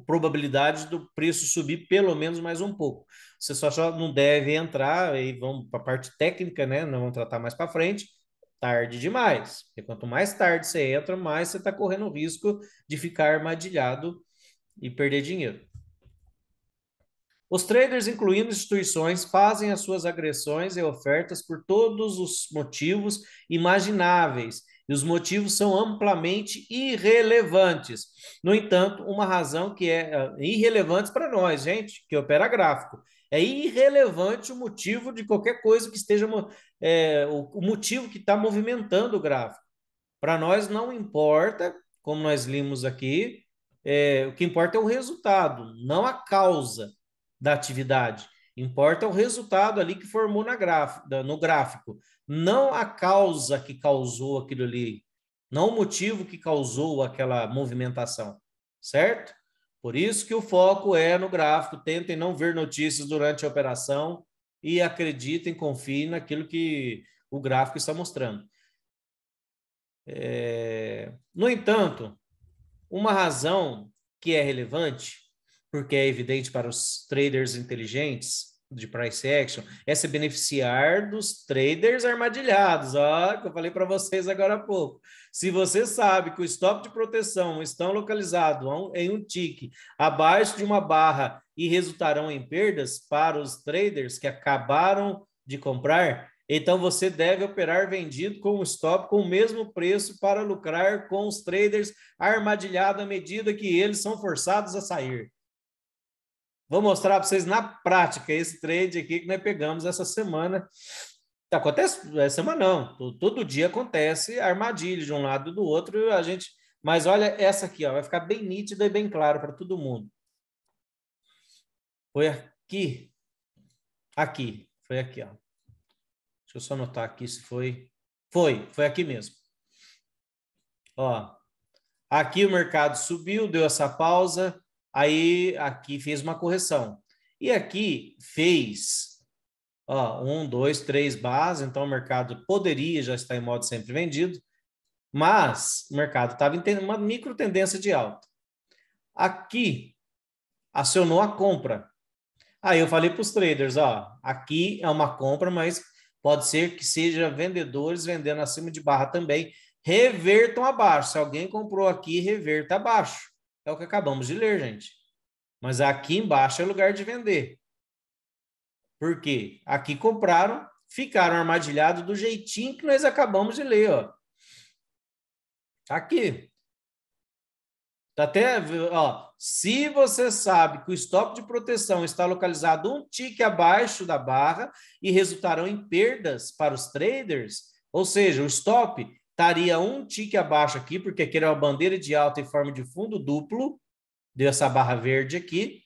probabilidade do preço subir pelo menos mais um pouco. Você só não deve entrar, aí vamos para a parte técnica, né? Não vamos tratar mais para frente, tarde demais. Porque quanto mais tarde você entra, mais você está correndo o risco de ficar armadilhado e perder dinheiro. Os traders, incluindo instituições, fazem as suas agressões e ofertas por todos os motivos imagináveis, e os motivos são amplamente irrelevantes. No entanto, uma razão que é irrelevante para nós, gente, que opera gráfico. É irrelevante o motivo de qualquer coisa que esteja, o motivo que está movimentando o gráfico. Para nós não importa, como nós limos aqui, o que importa é o resultado, não a causa da atividade. Importa o resultado ali que formou no gráfico, não a causa que causou aquilo ali, não o motivo que causou aquela movimentação, certo? Por isso que o foco é no gráfico. Tentem não ver notícias durante a operação e acreditem, confiem naquilo que o gráfico está mostrando. No entanto, uma razão que é relevante, porque é evidente para os traders inteligentes de price action, é se beneficiar dos traders armadilhados. Ó, que eu falei para vocês agora há pouco. Se você sabe que o stop de proteção estão localizados em um tick abaixo de uma barra e resultarão em perdas para os traders que acabaram de comprar, então você deve operar vendido com o stop com o mesmo preço para lucrar com os traders armadilhados à medida que eles são forçados a sair. Vou mostrar para vocês na prática esse trade aqui que nós pegamos essa semana. Acontece, semana não, todo dia acontece armadilha de um lado e do outro, a gente, mas olha essa aqui, ó, vai ficar bem nítida e bem claro para todo mundo. Foi foi aqui, ó. Deixa eu só anotar aqui se foi. Foi aqui mesmo. Ó, aqui o mercado subiu, deu essa pausa, aí aqui fez uma correção. E aqui fez, ó, 1, 2, 3 bases, então o mercado poderia já estar em modo sempre vendido, mas o mercado estava em uma micro tendência de alta. Aqui acionou a compra. Aí eu falei para os traders, ó, aqui é uma compra, mas pode ser que seja vendedores vendendo acima de barra também, revertam abaixo. Se alguém comprou aqui, reverta abaixo. É o que acabamos de ler, gente. Mas aqui embaixo é lugar de vender. Por quê? Aqui compraram, ficaram armadilhados do jeitinho que nós acabamos de ler, ó. Aqui. Tá até, ó, se você sabe que o stop de proteção está localizado um tique abaixo da barra e resultarão em perdas para os traders, ou seja, o stop estaria um tique abaixo aqui, porque aqui é uma bandeira de alta em forma de fundo duplo, deu essa barra verde aqui.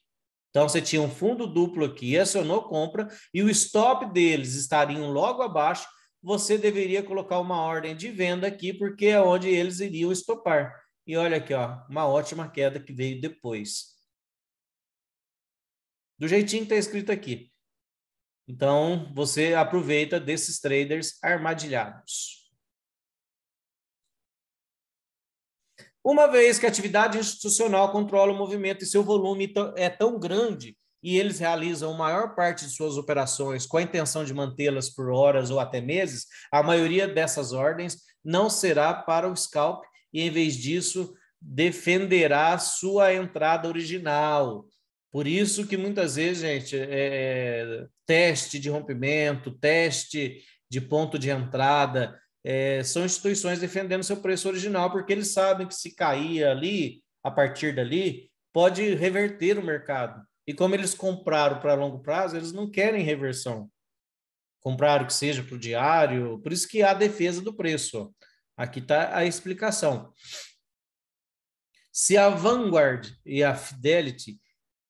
Então, você tinha um fundo duplo aqui, acionou compra, e o stop deles estariam logo abaixo, você deveria colocar uma ordem de venda aqui, porque é onde eles iriam estopar. E olha aqui, ó, uma ótima queda que veio depois. Do jeitinho que está escrito aqui. Então, você aproveita desses traders armadilhados. Uma vez que a atividade institucional controla o movimento e seu volume é tão grande e eles realizam a maior parte de suas operações com a intenção de mantê-las por horas ou até meses, a maioria dessas ordens não será para o scalp e, em vez disso, defenderá sua entrada original. Por isso que muitas vezes, gente, teste de rompimento, teste de ponto de entrada, são instituições defendendo seu preço original, porque eles sabem que se cair ali, a partir dali, pode reverter o mercado. E como eles compraram para longo prazo, eles não querem reversão. Compraram que seja para o diário, por isso que há a defesa do preço. Aqui está a explicação. Se a Vanguard e a Fidelity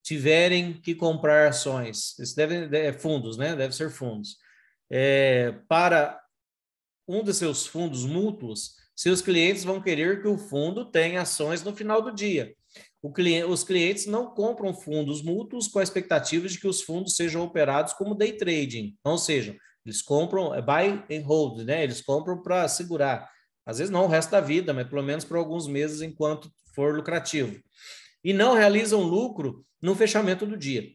tiverem que comprar ações, isso fundos, né? Deve ser fundos, para um dos seus fundos mútuos, seus clientes vão querer que o fundo tenha ações no final do dia. Os clientes não compram fundos mútuos com a expectativa de que os fundos sejam operados como day trading, ou seja, eles compram buy and hold, né? Eles compram para segurar. Às vezes não o resto da vida, mas pelo menos por alguns meses enquanto for lucrativo. E não realizam lucro no fechamento do dia.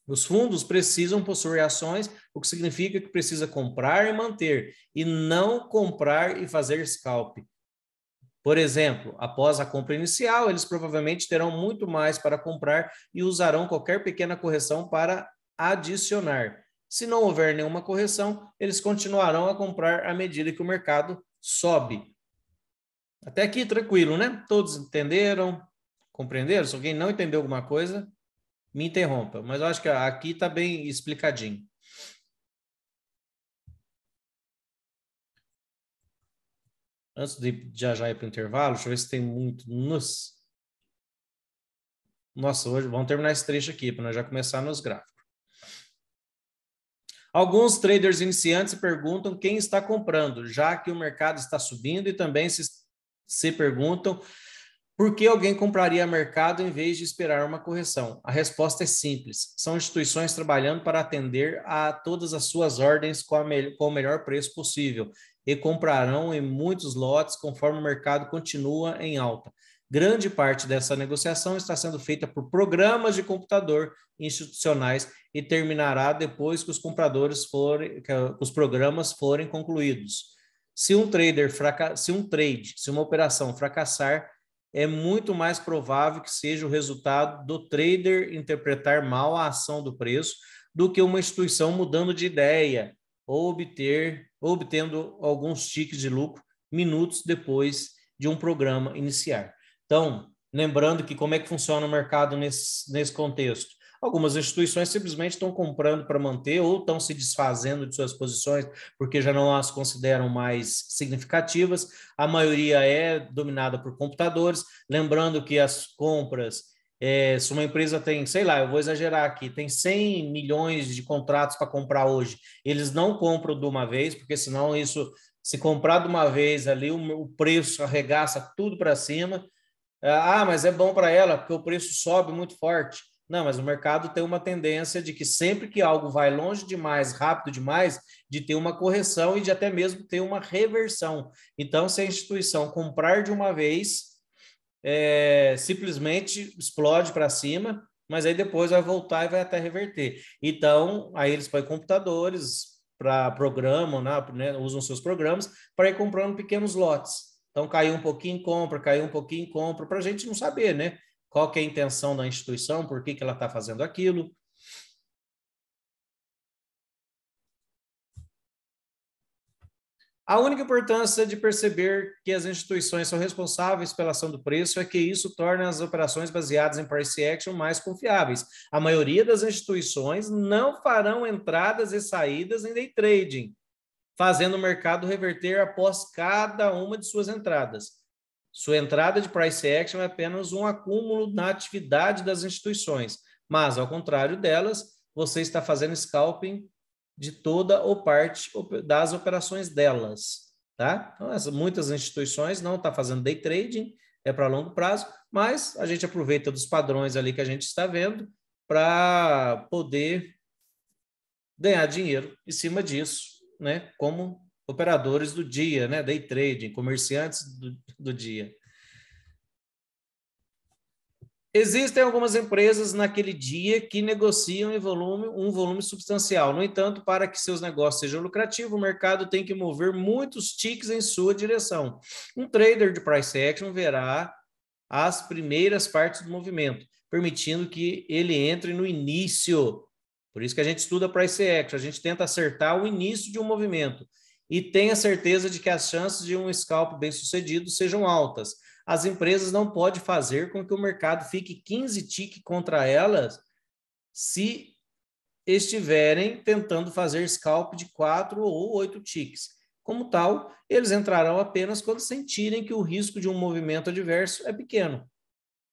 Os fundos precisam possuir ações, o que significa que precisa comprar e manter, e não comprar e fazer scalp. Por exemplo, após a compra inicial, eles provavelmente terão muito mais para comprar e usarão qualquer pequena correção para adicionar. Se não houver nenhuma correção, eles continuarão a comprar à medida que o mercado sobe. Até aqui, tranquilo, né? Todos entenderam? Compreenderam? Se alguém não entendeu alguma coisa, me interrompa. Mas eu acho que aqui está bem explicadinho. Antes de já ir para o intervalo, deixa eu ver se tem muito. Nossa, hoje vamos terminar esse trecho aqui, para nós já começar nos gráficos. Alguns traders iniciantes se perguntam quem está comprando, já que o mercado está subindo, e também se perguntam por que alguém compraria mercado em vez de esperar uma correção. A resposta é simples. São instituições trabalhando para atender a todas as suas ordens com o melhor preço possível e comprarão em muitos lotes conforme o mercado continua em alta. Grande parte dessa negociação está sendo feita por programas de computador institucionais e terminará depois que os programas forem concluídos. Se uma operação fracassar, é muito mais provável que seja o resultado do trader interpretar mal a ação do preço do que uma instituição mudando de ideia ou obtendo alguns tiques de lucro minutos depois de um programa iniciar. Então, lembrando que como é que funciona o mercado nesse contexto? Algumas instituições simplesmente estão comprando para manter ou estão se desfazendo de suas posições porque já não as consideram mais significativas. A maioria é dominada por computadores. Lembrando que as compras, se uma empresa tem, sei lá, eu vou exagerar aqui, tem 100 milhões de contratos para comprar hoje, eles não compram de uma vez, porque senão isso, se comprar de uma vez ali, o preço arregaça tudo para cima. Mas é bom para ela, porque o preço sobe muito forte. Não, mas o mercado tem uma tendência de que sempre que algo vai longe demais, rápido demais, de ter uma correção e de até mesmo ter uma reversão. Então, se a instituição comprar de uma vez, simplesmente explode para cima, mas aí depois vai voltar e vai até reverter. Então, aí eles põem computadores para programam, né, usam seus programas para ir comprando pequenos lotes. Então, caiu um pouquinho, compra, caiu um pouquinho, compra, para a gente não saber, né? Qual que é a intenção da instituição, por que ela está fazendo aquilo. A única importância de perceber que as instituições são responsáveis pela ação do preço é que isso torna as operações baseadas em price action mais confiáveis. A maioria das instituições não farão entradas e saídas em day trading, fazendo o mercado reverter após cada uma de suas entradas. Sua entrada de price action é apenas um acúmulo na atividade das instituições, mas, ao contrário delas, você está fazendo scalping de toda ou parte das operações delas, tá? Então, muitas instituições não estão fazendo day trading, é para longo prazo, mas a gente aproveita dos padrões ali que a gente está vendo para poder ganhar dinheiro em cima disso, né? Como operadores do dia, né? Day trading, comerciantes do dia. Existem algumas empresas naquele dia que negociam em um volume substancial. No entanto, para que seus negócios sejam lucrativos, o mercado tem que mover muitos ticks em sua direção. Um trader de price action verá as primeiras partes do movimento, permitindo que ele entre no início. Por isso que a gente estuda price action, a gente tenta acertar o início de um movimento e tenha certeza de que as chances de um scalp bem-sucedido sejam altas. As empresas não podem fazer com que o mercado fique 15 ticks contra elas se estiverem tentando fazer scalp de 4 ou 8 ticks. Como tal, eles entrarão apenas quando sentirem que o risco de um movimento adverso é pequeno.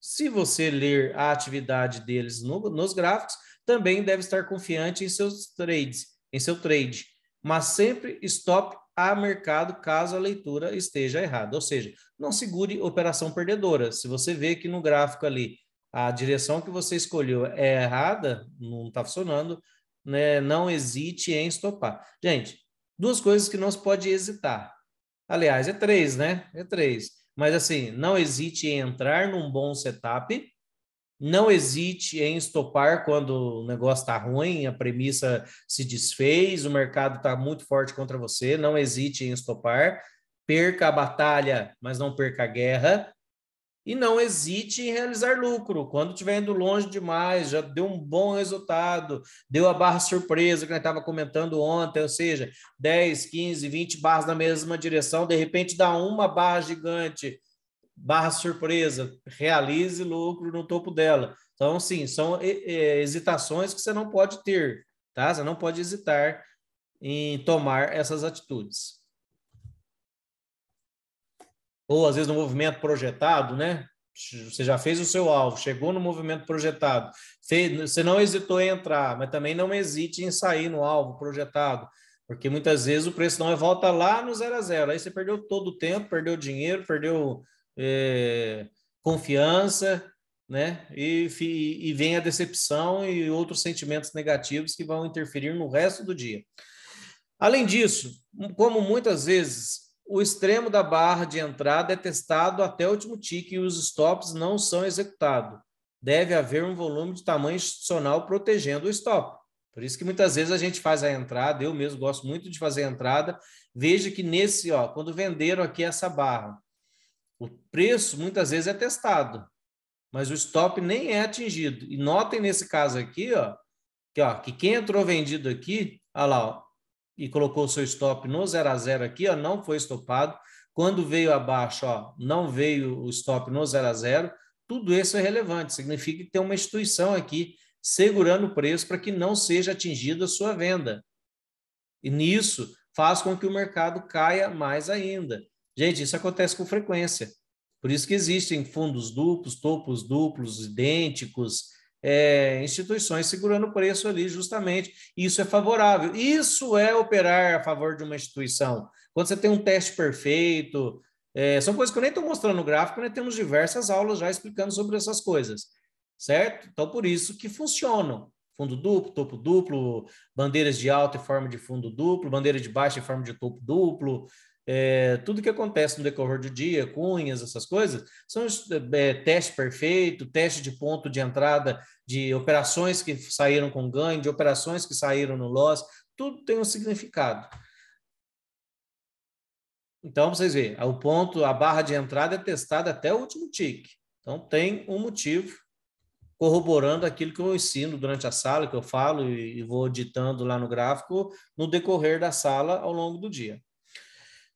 Se você ler a atividade deles nos gráficos, também deve estar confiante em seus trades, em seu trade, mas sempre stop a mercado caso a leitura esteja errada. Ou seja, não segure operação perdedora. Se você vê que no gráfico ali a direção que você escolheu é errada, não está funcionando, né? Não hesite em stopar. Gente, duas coisas que não se pode hesitar. Aliás, é 3, né? É 3. Mas assim, não hesite em entrar num bom setup, não hesite em estopar quando o negócio está ruim, a premissa se desfez, o mercado está muito forte contra você. Não hesite em estopar. Perca a batalha, mas não perca a guerra. E não hesite em realizar lucro. Quando estiver indo longe demais, já deu um bom resultado, deu a barra surpresa que nós estava comentando ontem, ou seja, 10, 15, 20 barras na mesma direção, de repente dá uma barra gigante, barra surpresa, realize lucro no topo dela. Então, sim, são hesitações que você não pode ter, tá? Você não pode hesitar em tomar essas atitudes. Ou às vezes no movimento projetado, né? Você já fez o seu alvo, chegou no movimento projetado, você não hesitou em entrar, mas também não hesite em sair no alvo projetado, porque muitas vezes o preço não é volta lá no 0 a 0, aí você perdeu todo o tempo, perdeu dinheiro, perdeu confiança, né? E vem a decepção e outros sentimentos negativos que vão interferir no resto do dia. Além disso, como muitas vezes o extremo da barra de entrada é testado até o último tick e os stops não são executados. Deve haver um volume de tamanho institucional protegendo o stop. Por isso que muitas vezes a gente faz a entrada, eu mesmo gosto muito de fazer a entrada. Veja que nesse, ó, quando venderam aqui essa barra, o preço muitas vezes é testado, mas o stop nem é atingido. E notem nesse caso aqui, que quem entrou vendido aqui, olha lá, ó, e colocou o seu stop no 0 a 0 aqui, ó, não foi estopado. Quando veio abaixo, ó, não veio o stop no 0 a 0. Tudo isso é relevante, significa que tem uma instituição aqui segurando o preço para que não seja atingida a sua venda. E nisso faz com que o mercado caia mais ainda. Gente, isso acontece com frequência. Por isso que existem fundos duplos, topos duplos, idênticos, instituições segurando o preço ali justamente. Isso é favorável. Isso é operar a favor de uma instituição. Quando você tem um teste perfeito, são coisas que eu nem estou mostrando no gráfico, né? Temos diversas aulas já explicando sobre essas coisas, certo? Então, por isso que funcionam. Fundo duplo, topo duplo, bandeiras de alta em forma de fundo duplo, bandeira de baixa em forma de topo duplo, tudo que acontece no decorrer do dia, cunhas, essas coisas, são teste perfeito, teste de ponto de entrada, de operações que saíram com ganho, de operações que saíram no loss, tudo tem um significado. Então, vocês veem, o ponto, a barra de entrada é testada até o último tique. Então, tem um motivo corroborando aquilo que eu ensino durante a sala, que eu falo e vou ditando lá no gráfico no decorrer da sala ao longo do dia.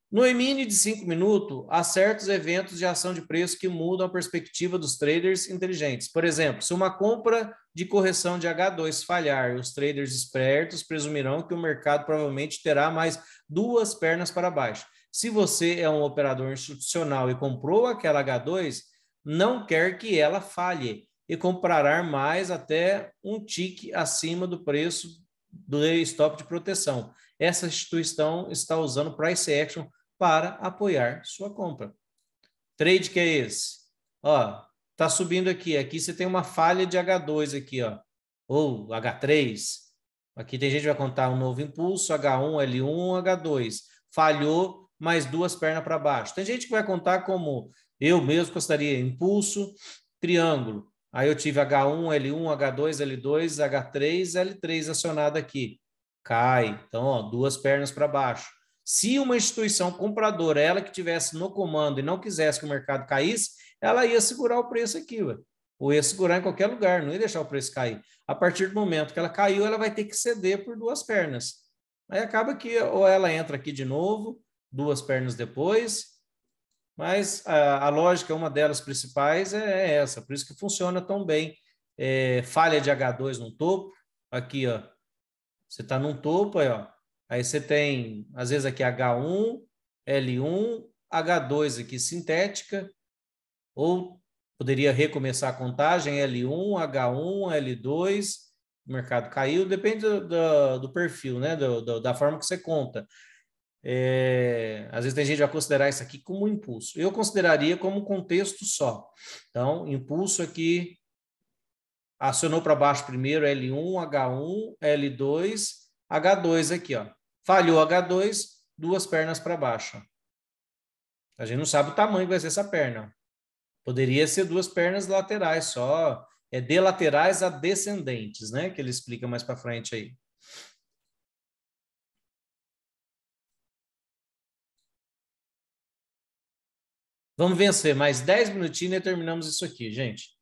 No E-mini de 5 minutos, há certos eventos de ação de preço que mudam a perspectiva dos traders inteligentes. Por exemplo, se uma compra de correção de H2 falhar, os traders espertos presumirão que o mercado provavelmente terá mais duas pernas para baixo. Se você é um operador institucional e comprou aquela H2, não quer que ela falhe e comprará mais até um tique acima do preço do stop de proteção. Essa instituição está usando price action para apoiar sua compra. Trade que é esse? Ó, tá subindo aqui. Aqui você tem uma falha de H2 aqui, ó, ou H3. Aqui tem gente que vai contar um novo impulso, H1, L1, H2. Falhou, mais duas pernas para baixo. Tem gente que vai contar como eu mesmo gostaria, impulso, triângulo. Aí eu tive H1, L1, H2, L2, H3, L3 acionado aqui. Cai. Então, ó, duas pernas para baixo. Se uma instituição compradora, ela que tivesse no comando e não quisesse que o mercado caísse, ela ia segurar o preço aqui, ué. Ou ia segurar em qualquer lugar, não ia deixar o preço cair. A partir do momento que ela caiu, ela vai ter que ceder por duas pernas. Aí acaba que ou ela entra aqui de novo, duas pernas depois, mas a lógica, uma delas principais é essa, por isso que funciona tão bem. Falha de H2 no topo, aqui, ó, você está num topo, aí você tem, às vezes aqui H1, L1, H2 aqui sintética, ou poderia recomeçar a contagem, L1, H1, L2, o mercado caiu, depende do perfil, né? Da forma que você conta. Às vezes tem gente que vai considerar isso aqui como um impulso. Eu consideraria como um contexto só. Então, impulso aqui, acionou para baixo primeiro, L1, H1, L2, H2 aqui, ó. Falhou H2, duas pernas para baixo. A gente não sabe o tamanho que vai ser essa perna. Poderia ser duas pernas laterais só, de laterais a descendentes, né? Que ele explica mais para frente aí. Vamos vencer mais 10 minutinhos e terminamos isso aqui, gente.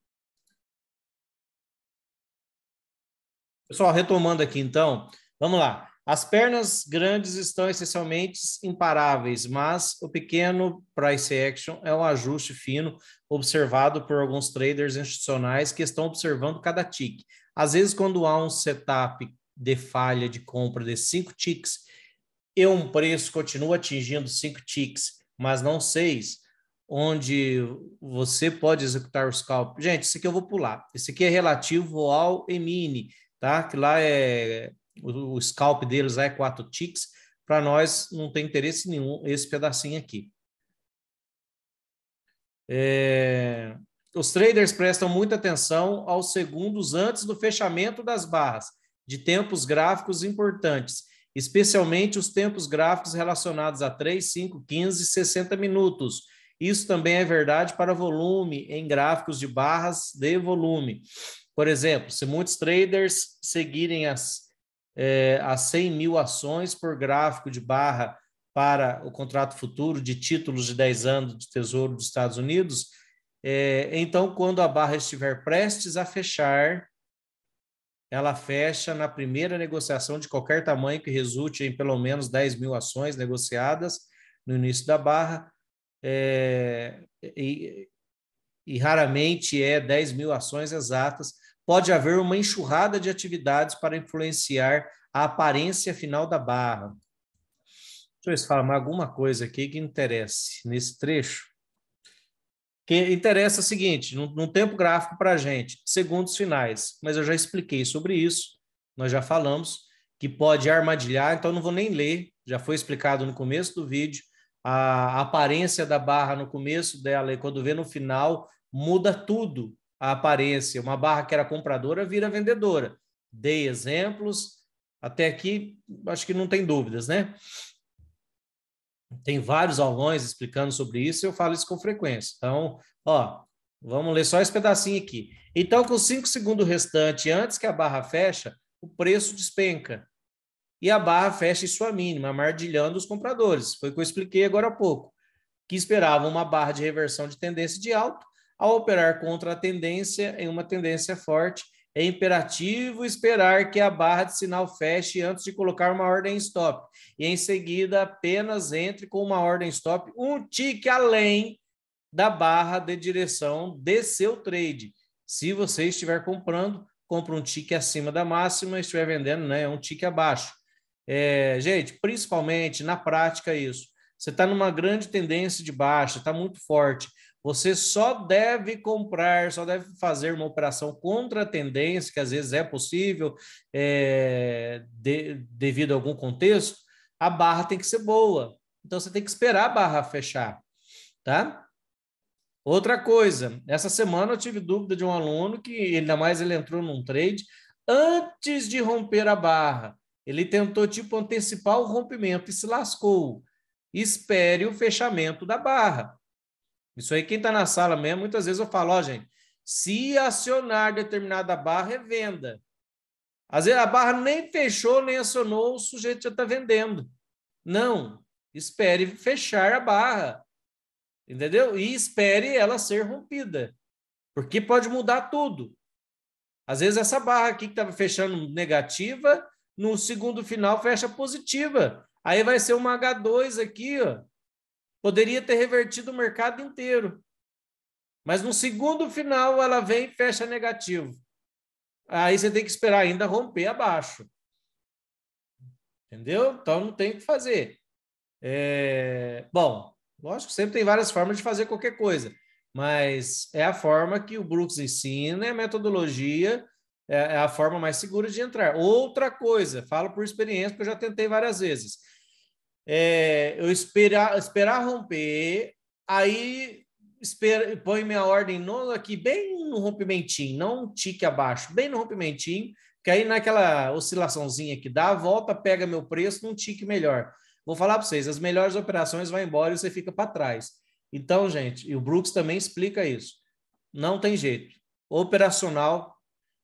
Pessoal, retomando aqui então, vamos lá. As pernas grandes estão essencialmente imparáveis, mas o pequeno price action é um ajuste fino observado por alguns traders institucionais que estão observando cada tick. Às vezes, quando há um setup de falha de compra de 5 ticks e um preço continua atingindo 5 ticks, mas não 6, onde você pode executar o scalp. Gente, isso aqui eu vou pular. Esse aqui é relativo ao E-mini, tá? Que lá é o scalp deles lá é 4 ticks. Para nós não tem interesse nenhum esse pedacinho aqui. Os traders prestam muita atenção aos segundos antes do fechamento das barras, de tempos gráficos importantes, especialmente os tempos gráficos relacionados a 3, 5, 15 e 60 minutos. Isso também é verdade para volume em gráficos de barras de volume. Por exemplo, se muitos traders seguirem as 100 mil ações por gráfico de barra para o contrato futuro de títulos de 10 anos de Tesouro dos Estados Unidos, então, quando a barra estiver prestes a fechar, ela fecha na primeira negociação de qualquer tamanho que resulte em pelo menos 10 mil ações negociadas no início da barra, e raramente 10 mil ações exatas. Pode haver uma enxurrada de atividades para influenciar a aparência final da barra. Deixa eu ver se fala mais alguma coisa aqui que interesse nesse trecho. Que interessa o seguinte, num tempo gráfico para a gente, segundos finais, mas eu já expliquei sobre isso, nós já falamos que pode armadilhar, então não vou nem ler, já foi explicado no começo do vídeo, a aparência da barra no começo dela e quando vê no final, muda tudo a aparência, uma barra que era compradora vira vendedora. Dei exemplos, até aqui acho que não tem dúvidas, né? Tem vários aulões explicando sobre isso e eu falo isso com frequência. Então, ó, vamos ler só esse pedacinho aqui. Então, com 5 segundos restantes antes que a barra fecha, o preço despenca. E a barra fecha em sua mínima, amardilhando os compradores. Foi o que eu expliquei agora há pouco, que esperavam uma barra de reversão de tendência de alta ao operar contra a tendência em uma tendência forte. É imperativo esperar que a barra de sinal feche antes de colocar uma ordem stop. E em seguida, apenas entre com uma ordem stop um tique além da barra de direção de seu trade. Se você estiver comprando, compra um tique acima da máxima, estiver vendendo, né, um tique abaixo. Gente, principalmente na prática isso. Você está numa grande tendência de baixa, está muito forte. Você só deve comprar, só deve fazer uma operação contra a tendência, que às vezes é possível, devido a algum contexto. A barra tem que ser boa. Então, você tem que esperar a barra fechar, tá? Outra coisa, essa semana eu tive dúvida de um aluno que, ainda mais ele entrou num trade antes de romper a barra. Ele tentou, tipo, antecipar o rompimento e se lascou. Espere o fechamento da barra. Isso aí, quem está na sala mesmo, muitas vezes eu falo, ó, gente, se acionar determinada barra, é venda. Às vezes a barra nem fechou, nem acionou, o sujeito já está vendendo. Não, espere fechar a barra, entendeu? E espere ela ser rompida, porque pode mudar tudo. Às vezes essa barra aqui que estava fechando negativa, no segundo final fecha positiva. Aí vai ser uma H2 aqui, ó. Poderia ter revertido o mercado inteiro. Mas no segundo final ela vem e fecha negativo. Aí você tem que esperar ainda romper abaixo. Entendeu? Então não tem o que fazer. Bom, lógico que sempre tem várias formas de fazer qualquer coisa, mas é a forma que o Brooks ensina, é a metodologia, é a forma mais segura de entrar. Outra coisa, falo por experiência, porque eu já tentei várias vezes. Eu esperar romper, aí põe minha ordem aqui bem no rompimentinho, não um tique abaixo, bem no rompimentinho, que aí naquela oscilaçãozinha que dá, volta, pega meu preço num tique melhor. vou falar para vocês, as melhores operações vão embora e você fica para trás. Então, gente, e o Brooks também explica isso. Não tem jeito. Operacional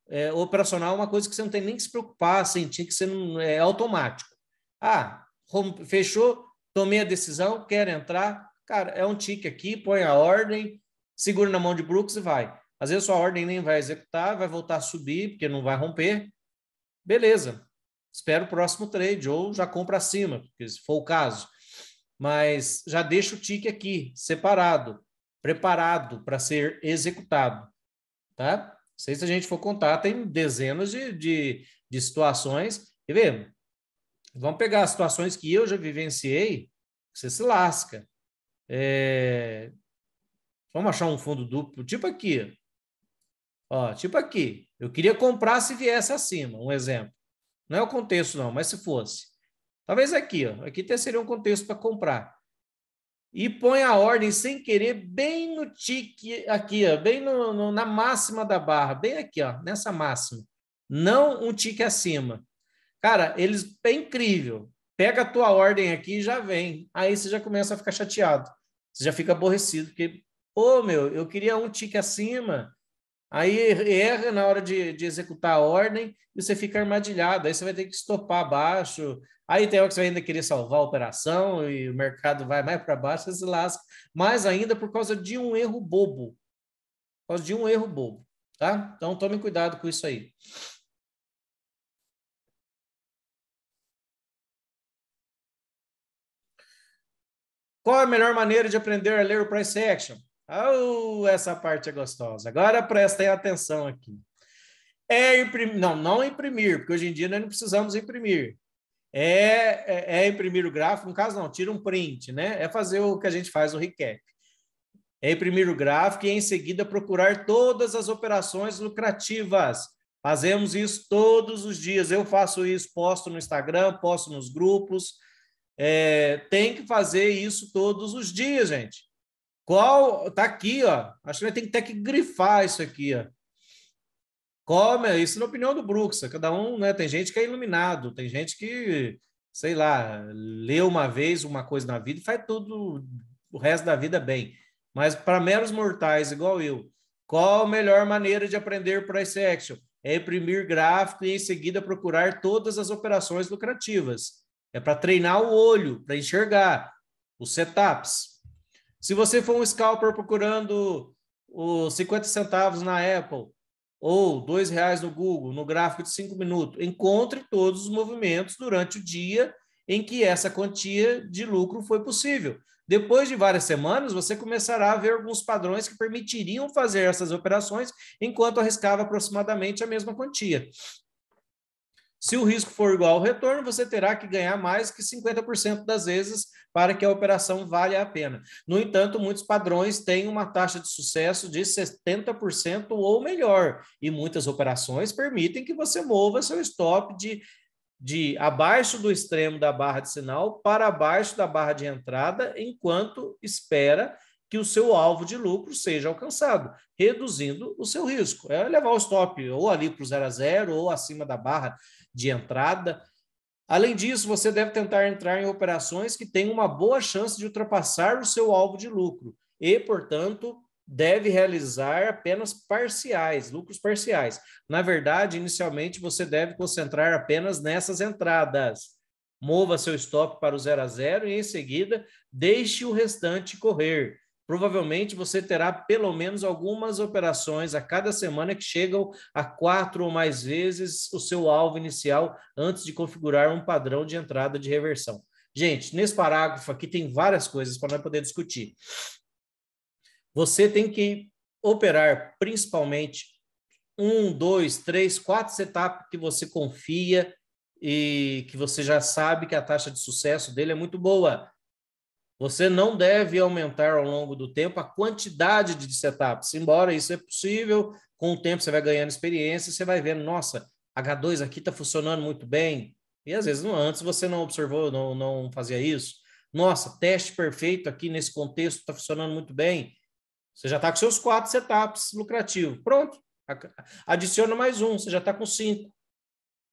é uma coisa que você não tem nem que se preocupar, sentir que você não é automático. Ah, fechou, tomei a decisão, quero entrar, cara, é um tique aqui, põe a ordem, segura na mão de Brooks e vai. Às vezes sua ordem nem vai executar, vai voltar a subir, porque não vai romper. Beleza, espera o próximo trade, ou já compra acima, se for o caso. Mas já deixa o tique aqui, separado, preparado para ser executado, tá? Não sei se a gente for contar, tem dezenas de situações. Quer ver? Vamos pegar as situações que eu já vivenciei, você se lasca. Vamos achar um fundo duplo, tipo aqui. Ó, tipo aqui. Eu queria comprar se viesse acima, um exemplo. Não é o contexto, não, mas se fosse. Talvez aqui, ó. Aqui seria um contexto para comprar. E põe a ordem sem querer bem no tique aqui, ó, bem na máxima da barra, bem aqui, ó, nessa máxima. Não um tique acima. Cara, é incrível. Pega a tua ordem aqui e já vem. Aí você já começa a ficar chateado. Você já fica aborrecido, porque, pô, meu, eu queria um tique acima. Aí erra na hora de executar a ordem e você fica armadilhado. Aí você vai ter que estopar abaixo. Aí tem hora que você vai ainda querer salvar a operação e o mercado vai mais para baixo, você se lasca. Mais ainda por causa de um erro bobo. Por causa de um erro bobo, tá? Então tome cuidado com isso aí. Qual a melhor maneira de aprender a ler o price action? Oh, essa parte é gostosa. Agora prestem atenção aqui. Imprimir, não imprimir, porque hoje em dia nós não precisamos imprimir. Imprimir o gráfico, no caso não, tira um print, né? É fazer o que a gente faz, o recap. É imprimir o gráfico e em seguida procurar todas as operações lucrativas. Fazemos isso todos os dias. Eu faço isso, posto no Instagram, posto nos grupos. Tem que fazer isso todos os dias, gente. Tá aqui, ó. Acho que vai ter que grifar isso aqui, ó. Isso na opinião do Brooks. Cada um, né? Tem gente que é iluminado, tem gente que, sei lá, lê uma vez uma coisa na vida e faz tudo o resto da vida bem. Mas para meros mortais, igual eu, qual a melhor maneira de aprender price action? É imprimir gráfico e em seguida procurar todas as operações lucrativas. É para treinar o olho, para enxergar os setups. Se você for um scalper procurando os 50 centavos na Apple ou R$ 2 no Google, no gráfico de 5 minutos, encontre todos os movimentos durante o dia em que essa quantia de lucro foi possível. Depois de várias semanas, você começará a ver alguns padrões que permitiriam fazer essas operações enquanto arriscava aproximadamente a mesma quantia. Se o risco for igual ao retorno, você terá que ganhar mais que 50% das vezes para que a operação valha a pena. No entanto, muitos padrões têm uma taxa de sucesso de 70% ou melhor, e muitas operações permitem que você mova seu stop de abaixo do extremo da barra de sinal para abaixo da barra de entrada, enquanto espera que o seu alvo de lucro seja alcançado, reduzindo o seu risco. É levar o stop ou ali para o 0 a 0 ou acima da barra de entrada. Além disso, você deve tentar entrar em operações que tenham uma boa chance de ultrapassar o seu alvo de lucro e, portanto, deve realizar apenas parciais, lucros parciais. Na verdade, inicialmente, você deve concentrar apenas nessas entradas. Mova seu stop para o 0 a 0 e, em seguida, deixe o restante correr. Provavelmente você terá pelo menos algumas operações a cada semana que chegam a 4 ou mais vezes o seu alvo inicial antes de configurar um padrão de entrada de reversão. Gente, nesse parágrafo aqui tem várias coisas para nós poder discutir. Você tem que operar principalmente 1, 2, 3, 4 setups que você confia e que você já sabe que a taxa de sucesso dele é muito boa. Você não deve aumentar ao longo do tempo a quantidade de setups, embora isso é possível, com o tempo você vai ganhando experiência, você vai vendo, nossa, H2 aqui está funcionando muito bem, e às vezes antes você não observou, não fazia isso. Nossa, teste perfeito aqui nesse contexto está funcionando muito bem. Você já está com seus 4 setups lucrativos. Pronto, adiciona mais um, você já está com 5.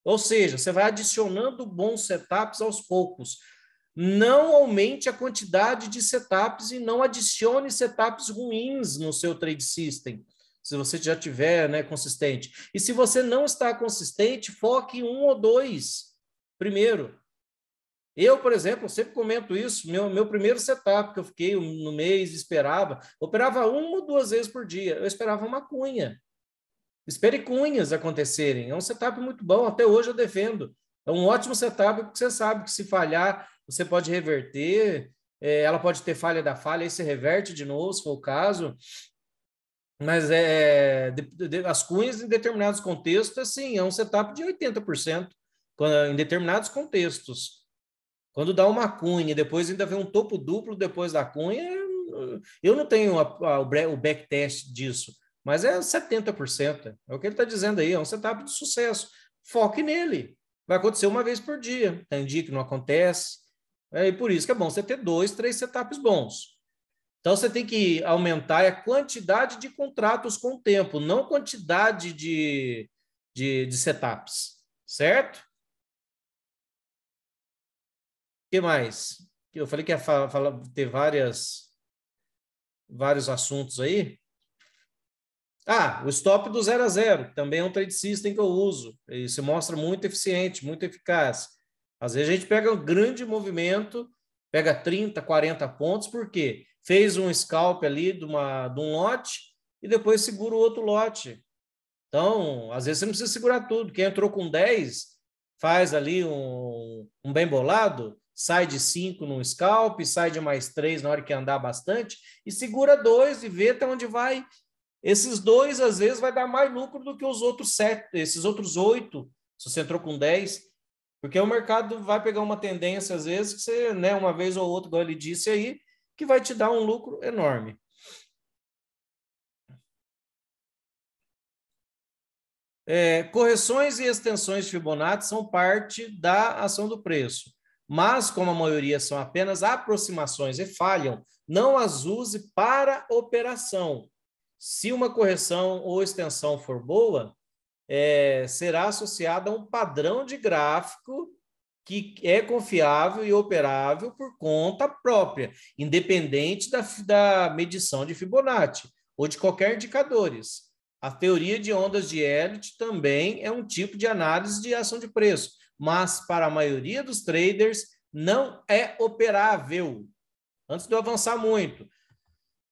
Ou seja, você vai adicionando bons setups aos poucos. Não aumente a quantidade de setups e não adicione setups ruins no seu trade system, se você já tiver, né, consistente. E se você não está consistente, foque em um ou dois primeiro. Eu, por exemplo, sempre comento isso, meu primeiro setup que eu fiquei no mês, operava uma ou duas vezes por dia, eu esperava uma cunha. Espere cunhas acontecerem, é um setup muito bom, até hoje eu defendo. É um ótimo setup, porque você sabe que se falhar, você pode reverter, ela pode ter falha da falha, aí você reverte de novo, se for o caso, mas as cunhas em determinados contextos, assim, é um setup de 80%, em determinados contextos. Quando dá uma cunha e depois ainda vem um topo duplo depois da cunha, eu não tenho o backtest disso, mas é 70%. É o que ele está dizendo aí, é um setup de sucesso. Foque nele. Vai acontecer uma vez por dia. Tem dia que não acontece. E por isso que é bom você ter 2, 3 setups bons. Então você tem que aumentar a quantidade de contratos com o tempo, não quantidade de setups. Certo? O que mais? Eu falei que ia ter vários assuntos aí. O stop do 0 a 0, que também é um trade system que eu uso. E se mostra muito eficiente, muito eficaz. Às vezes a gente pega um grande movimento, pega 30, 40 pontos, por quê? Fez um scalp ali de um lote e depois segura o outro lote. Então, às vezes você não precisa segurar tudo. Quem entrou com 10, faz ali um bem bolado, sai de 5 no scalp, sai de mais 3 na hora que andar bastante, e segura 2 e vê até onde vai. Esses 2, às vezes, vai dar mais lucro do que os outros 7, esses outros 8, se você entrou com 10, porque o mercado vai pegar uma tendência, às vezes, que você, né, uma vez ou outra, igual ele disse aí, que vai te dar um lucro enorme. Correções e extensões de Fibonacci são parte da ação do preço, mas como a maioria são apenas aproximações e falham, não as use para operação. Se uma correção ou extensão for boa, será associada a um padrão de gráfico que é confiável e operável por conta própria, independente da medição de Fibonacci ou de qualquer indicadores. A teoria de ondas de Elliott também é um tipo de análise de ação de preço, mas para a maioria dos traders não é operável. Antes de eu avançar muito,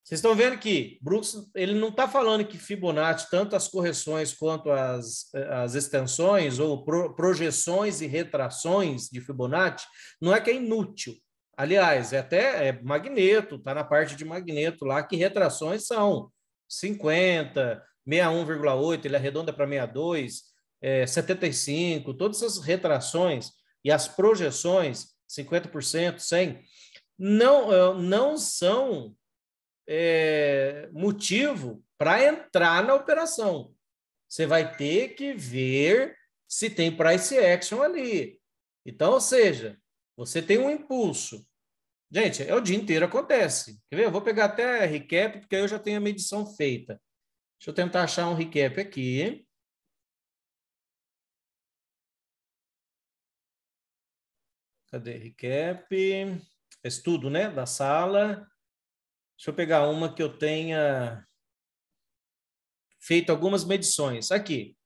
vocês estão vendo que Brooks, ele não está falando que Fibonacci, tanto as correções quanto as extensões ou projeções e retrações de Fibonacci, não é que é inútil. Aliás, magneto, está na parte de magneto lá, que retrações são 50, 61,8, ele arredonda para 62, 75, todas essas retrações e as projeções, 50%, 100, não são motivo para entrar na operação. Você vai ter que ver se tem price action ali. Então, ou seja, você tem um impulso. Gente, o dia inteiro acontece. Quer ver? Eu vou pegar até recap, porque aí eu já tenho a medição feita. Deixa eu tentar achar um recap aqui. Cadê recap? Estudo, né? Da sala. Deixa eu pegar uma que eu tenha feito algumas medições. Aqui.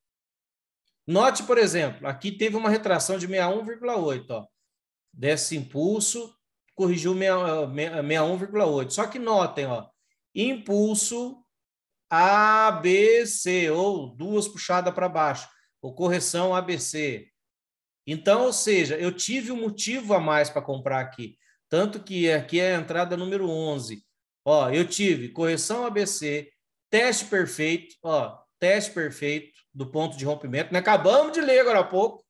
Note, por exemplo, aqui teve uma retração de 61,8. Desse impulso, corrigiu 61,8. Só que notem, impulso ABC, ou duas puxadas para baixo, ou correção ABC. Então, ou seja, eu tive um motivo a mais para comprar aqui. Tanto que aqui é a entrada número 11. Eu tive correção ABC, teste perfeito do ponto de rompimento. Nós acabamos de ler agora há pouco,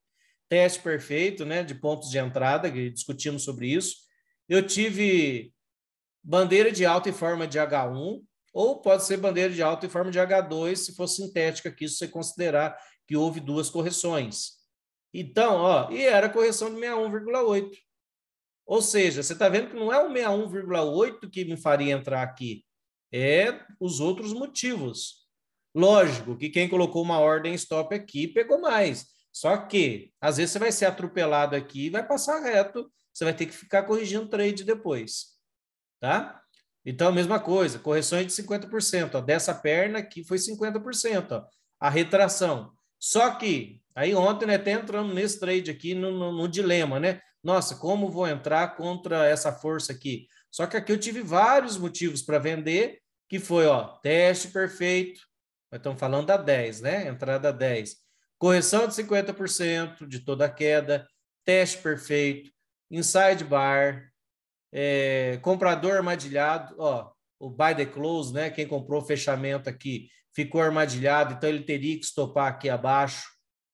teste perfeito, né, de pontos de entrada, que discutimos sobre isso. Eu tive bandeira de alta em forma de H1, ou pode ser bandeira de alta em forma de H2, se for sintética aqui, se você considerar que houve duas correções. Então, e era correção de 61,8. Ou seja, você está vendo que não é o 61,8 que me faria entrar aqui, é os outros motivos. Lógico que quem colocou uma ordem stop aqui pegou mais. Só que, às vezes, você vai ser atropelado aqui e vai passar reto você vai ter que ficar corrigindo o trade depois, tá? Então, a mesma coisa, correções de 50%, ó, dessa perna aqui foi 50%, ó, a retração. Só que, aí ontem, né, até entrando nesse trade aqui, no dilema, né? Nossa, como vou entrar contra essa força aqui? Só que aqui eu tive vários motivos para vender, que foi, ó, teste perfeito, nós estamos falando da 10, né? Entrada 10. Correção de 50% de toda a queda, teste perfeito, inside bar, comprador armadilhado, ó, o buy the close, né? Quem comprou o fechamento aqui ficou armadilhado, então ele teria que estopar aqui abaixo.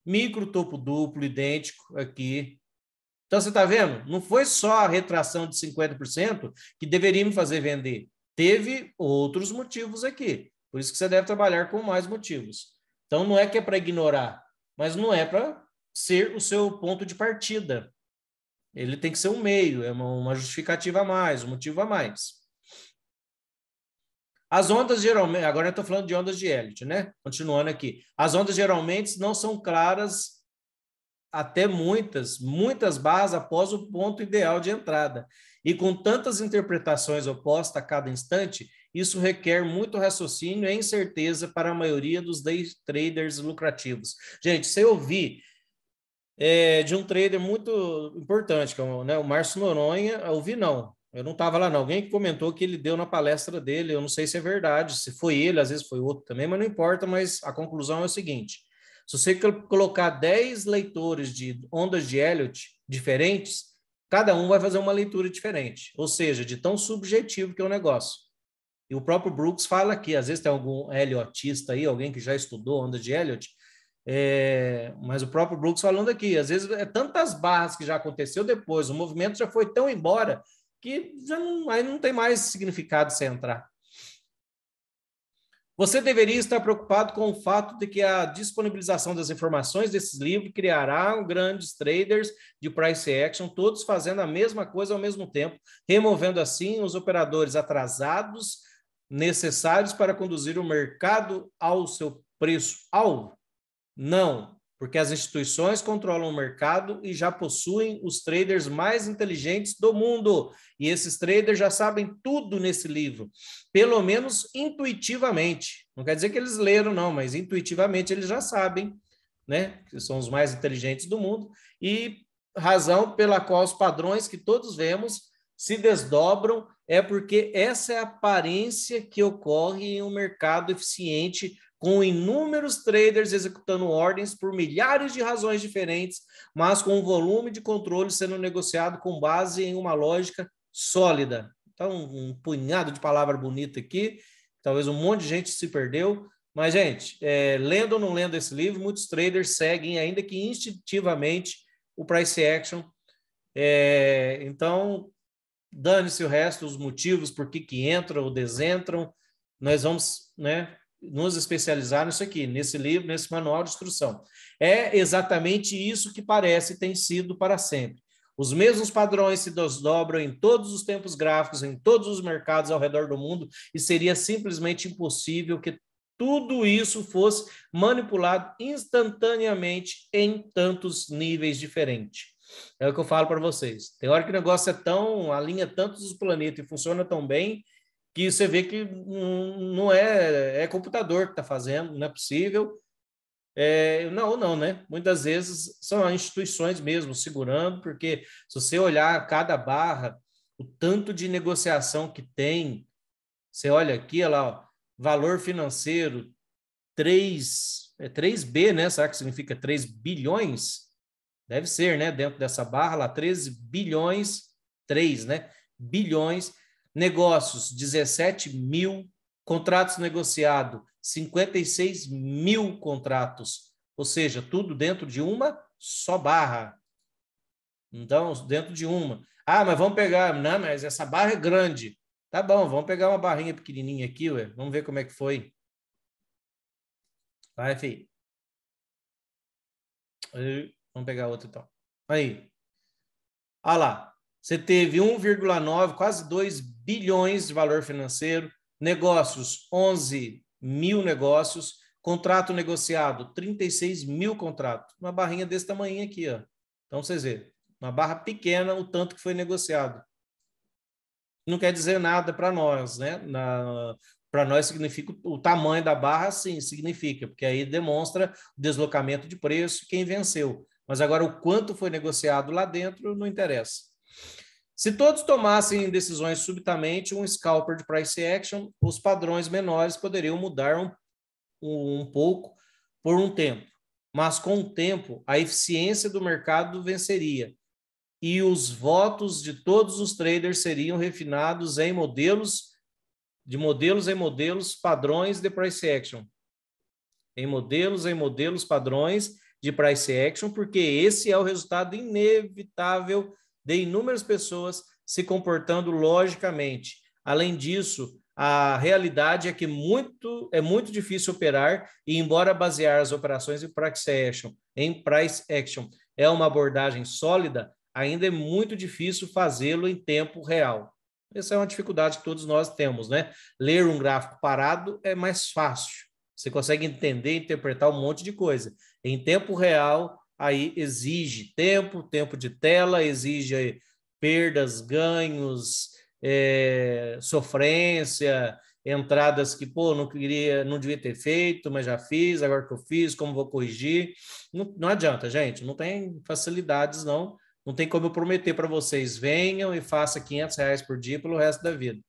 Micro topo duplo, idêntico aqui. Então, você está vendo? Não foi só a retração de 50% que deveria me fazer vender. Teve outros motivos aqui. Por isso que você deve trabalhar com mais motivos. Então, não é que é para ignorar, mas não é para ser o seu ponto de partida. Ele tem que ser um meio, é uma justificativa a mais, um motivo a mais. As ondas geralmente, agora eu estou falando de ondas de Elliott, né? Continuando aqui. As ondas geralmente não são claras até muitas barras após o ponto ideal de entrada. E com tantas interpretações opostas a cada instante, isso requer muito raciocínio e incerteza para a maioria dos day traders lucrativos. Gente, se eu ouvi de um trader muito importante, que é o Márcio Noronha, eu ouvi não. Eu não estava lá, não. Alguém que comentou que ele deu na palestra dele, eu não sei se é verdade, se foi ele, às vezes foi outro também, mas não importa, mas a conclusão é o seguinte: se você colocar 10 leitores de ondas de Elliott diferentes, cada um vai fazer uma leitura diferente, ou seja, de tão subjetivo que é o negócio. E o próprio Brooks fala aqui, às vezes tem algum Elliotista aí, alguém que já estudou onda de Elliott, mas o próprio Brooks falando aqui, às vezes é tantas barras que já aconteceu depois, o movimento já foi tão embora que já aí não tem mais significado você entrar. Você deveria estar preocupado com o fato de que a disponibilização das informações desses livros criará grandes traders de price action, todos fazendo a mesma coisa ao mesmo tempo, removendo assim os operadores atrasados necessários para conduzir o mercado ao seu preço-alvo. Não, porque as instituições controlam o mercado e já possuem os traders mais inteligentes do mundo. E esses traders já sabem tudo nesse livro, pelo menos intuitivamente. Não quer dizer que eles leram, não, mas intuitivamente eles já sabem, né? Que são os mais inteligentes do mundo. E razão pela qual os padrões que todos vemos se desdobram é porque essa é a aparência que ocorre em um mercado eficiente, com inúmeros traders executando ordens por milhares de razões diferentes, mas com um volume de controle sendo negociado com base em uma lógica sólida. Então, um punhado de palavra bonita aqui, talvez um monte de gente se perdeu, mas, gente, lendo ou não lendo esse livro, muitos traders seguem, ainda que instintivamente, o price action. Então, dane-se o resto, os motivos por que entram ou desentram, nós vamos, né, nos especializar nisso aqui, nesse livro, nesse manual de instrução. É exatamente isso que parece tem sido para sempre. Os mesmos padrões se desdobram em todos os tempos gráficos, em todos os mercados ao redor do mundo, e seria simplesmente impossível que tudo isso fosse manipulado instantaneamente em tantos níveis diferentes. É o que eu falo para vocês. Tem hora que o negócio alinha tantos os planetas e funciona tão bem, que você vê que não é computador que está fazendo, não é possível. Não, né? Muitas vezes são as instituições mesmo segurando, porque se você olhar cada barra, o tanto de negociação que tem, você olha aqui, olha lá, ó, valor financeiro, 3B, né? Será que significa 3 bilhões? Deve ser, né? Dentro dessa barra lá, 13 bilhões, 3, né? Bilhões. Negócios, 17 mil. Contratos negociados, 56 mil contratos. Ou seja, tudo dentro de uma só barra. Então, dentro de uma. Ah, mas vamos pegar... Não, mas essa barra é grande. Tá bom, vamos pegar uma barrinha pequenininha aqui, ué. Vamos ver como é que foi. Vai, filho. Vamos pegar outra então. Aí. Olha lá. Você teve 1,9, quase 2 bilhões de valor financeiro. Negócios, 11 mil negócios. Contrato negociado, 36 mil contratos. Uma barrinha desse tamanho aqui, ó. Então, vocês verem. uma barra pequena, o tanto que foi negociado. Não quer dizer nada para nós, né? Para nós significa o tamanho da barra, sim, significa, porque aí demonstra o deslocamento de preço, quem venceu. Mas agora o quanto foi negociado lá dentro não interessa. Se todos tomassem decisões subitamente, um scalper de price action, os padrões menores poderiam mudar um pouco por um tempo. Mas com o tempo, a eficiência do mercado venceria e os votos de todos os traders seriam refinados em modelos em modelos padrões de price action. Em modelos padrões de price action, porque esse é o resultado inevitável de inúmeras pessoas se comportando logicamente. Além disso, a realidade é que é muito difícil operar e, embora basear as operações em price action é uma abordagem sólida, ainda é muito difícil fazê-lo em tempo real. Essa é uma dificuldade que todos nós temos, né? Ler um gráfico parado é mais fácil. Você consegue entender, interpretar um monte de coisa. Em tempo real, aí exige tempo de tela, exige perdas, ganhos, sofrência, entradas que, pô, não devia ter feito, mas já fiz, agora que eu fiz, como vou corrigir? Não adianta, gente, não tem facilidades, não. Não tem como eu prometer para vocês, venham e façam R$ 500 por dia pelo resto da vida.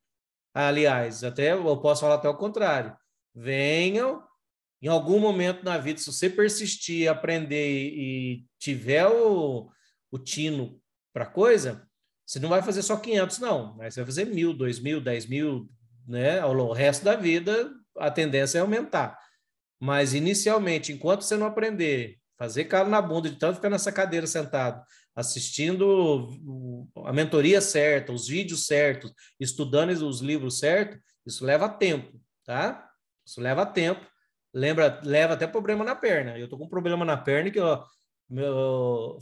Aliás, até eu posso falar até o contrário. Venham, em algum momento na vida, se você persistir, aprender e tiver o tino para coisa, você não vai fazer só 500, não. Mas você vai fazer 1.000, 2.000, 10.000, né? Ao resto da vida, a tendência é aumentar. Mas, inicialmente, enquanto você não aprender, fazer calo na bunda de tanto ficar nessa cadeira sentado, assistindo a mentoria certa, os vídeos certos, estudando os livros certos, isso leva tempo, tá? Isso leva tempo. Leva até problema na perna. Eu tô com um problema na perna que, ó,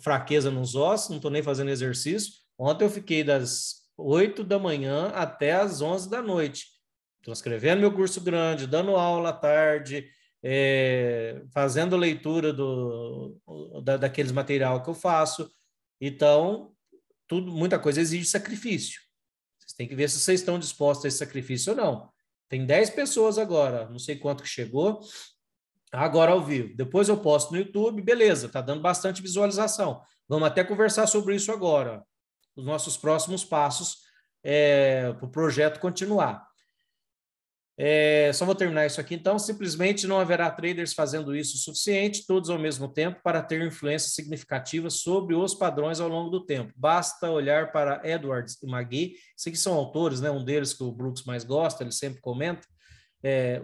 fraqueza nos ossos, não tô nem fazendo exercício. Ontem eu fiquei das 8 da manhã até as 11 da noite, transcrevendo meu curso grande, dando aula à tarde, fazendo leitura daqueles material que eu faço. Então, muita coisa exige sacrifício. Vocês têm que ver se vocês estão dispostos a esse sacrifício ou não. Tem 10 pessoas agora, não sei quanto que chegou, agora ao vivo. Depois eu posto no YouTube, beleza, tá dando bastante visualização. Vamos até conversar sobre isso agora, os nossos próximos passos para o projeto continuar. Só vou terminar isso aqui, então. Simplesmente não haverá traders fazendo isso o suficiente, todos ao mesmo tempo, para ter influência significativa sobre os padrões ao longo do tempo. Basta olhar para Edwards e McGee, esses aqui são autores, né? Um deles que o Brooks mais gosta, ele sempre comenta.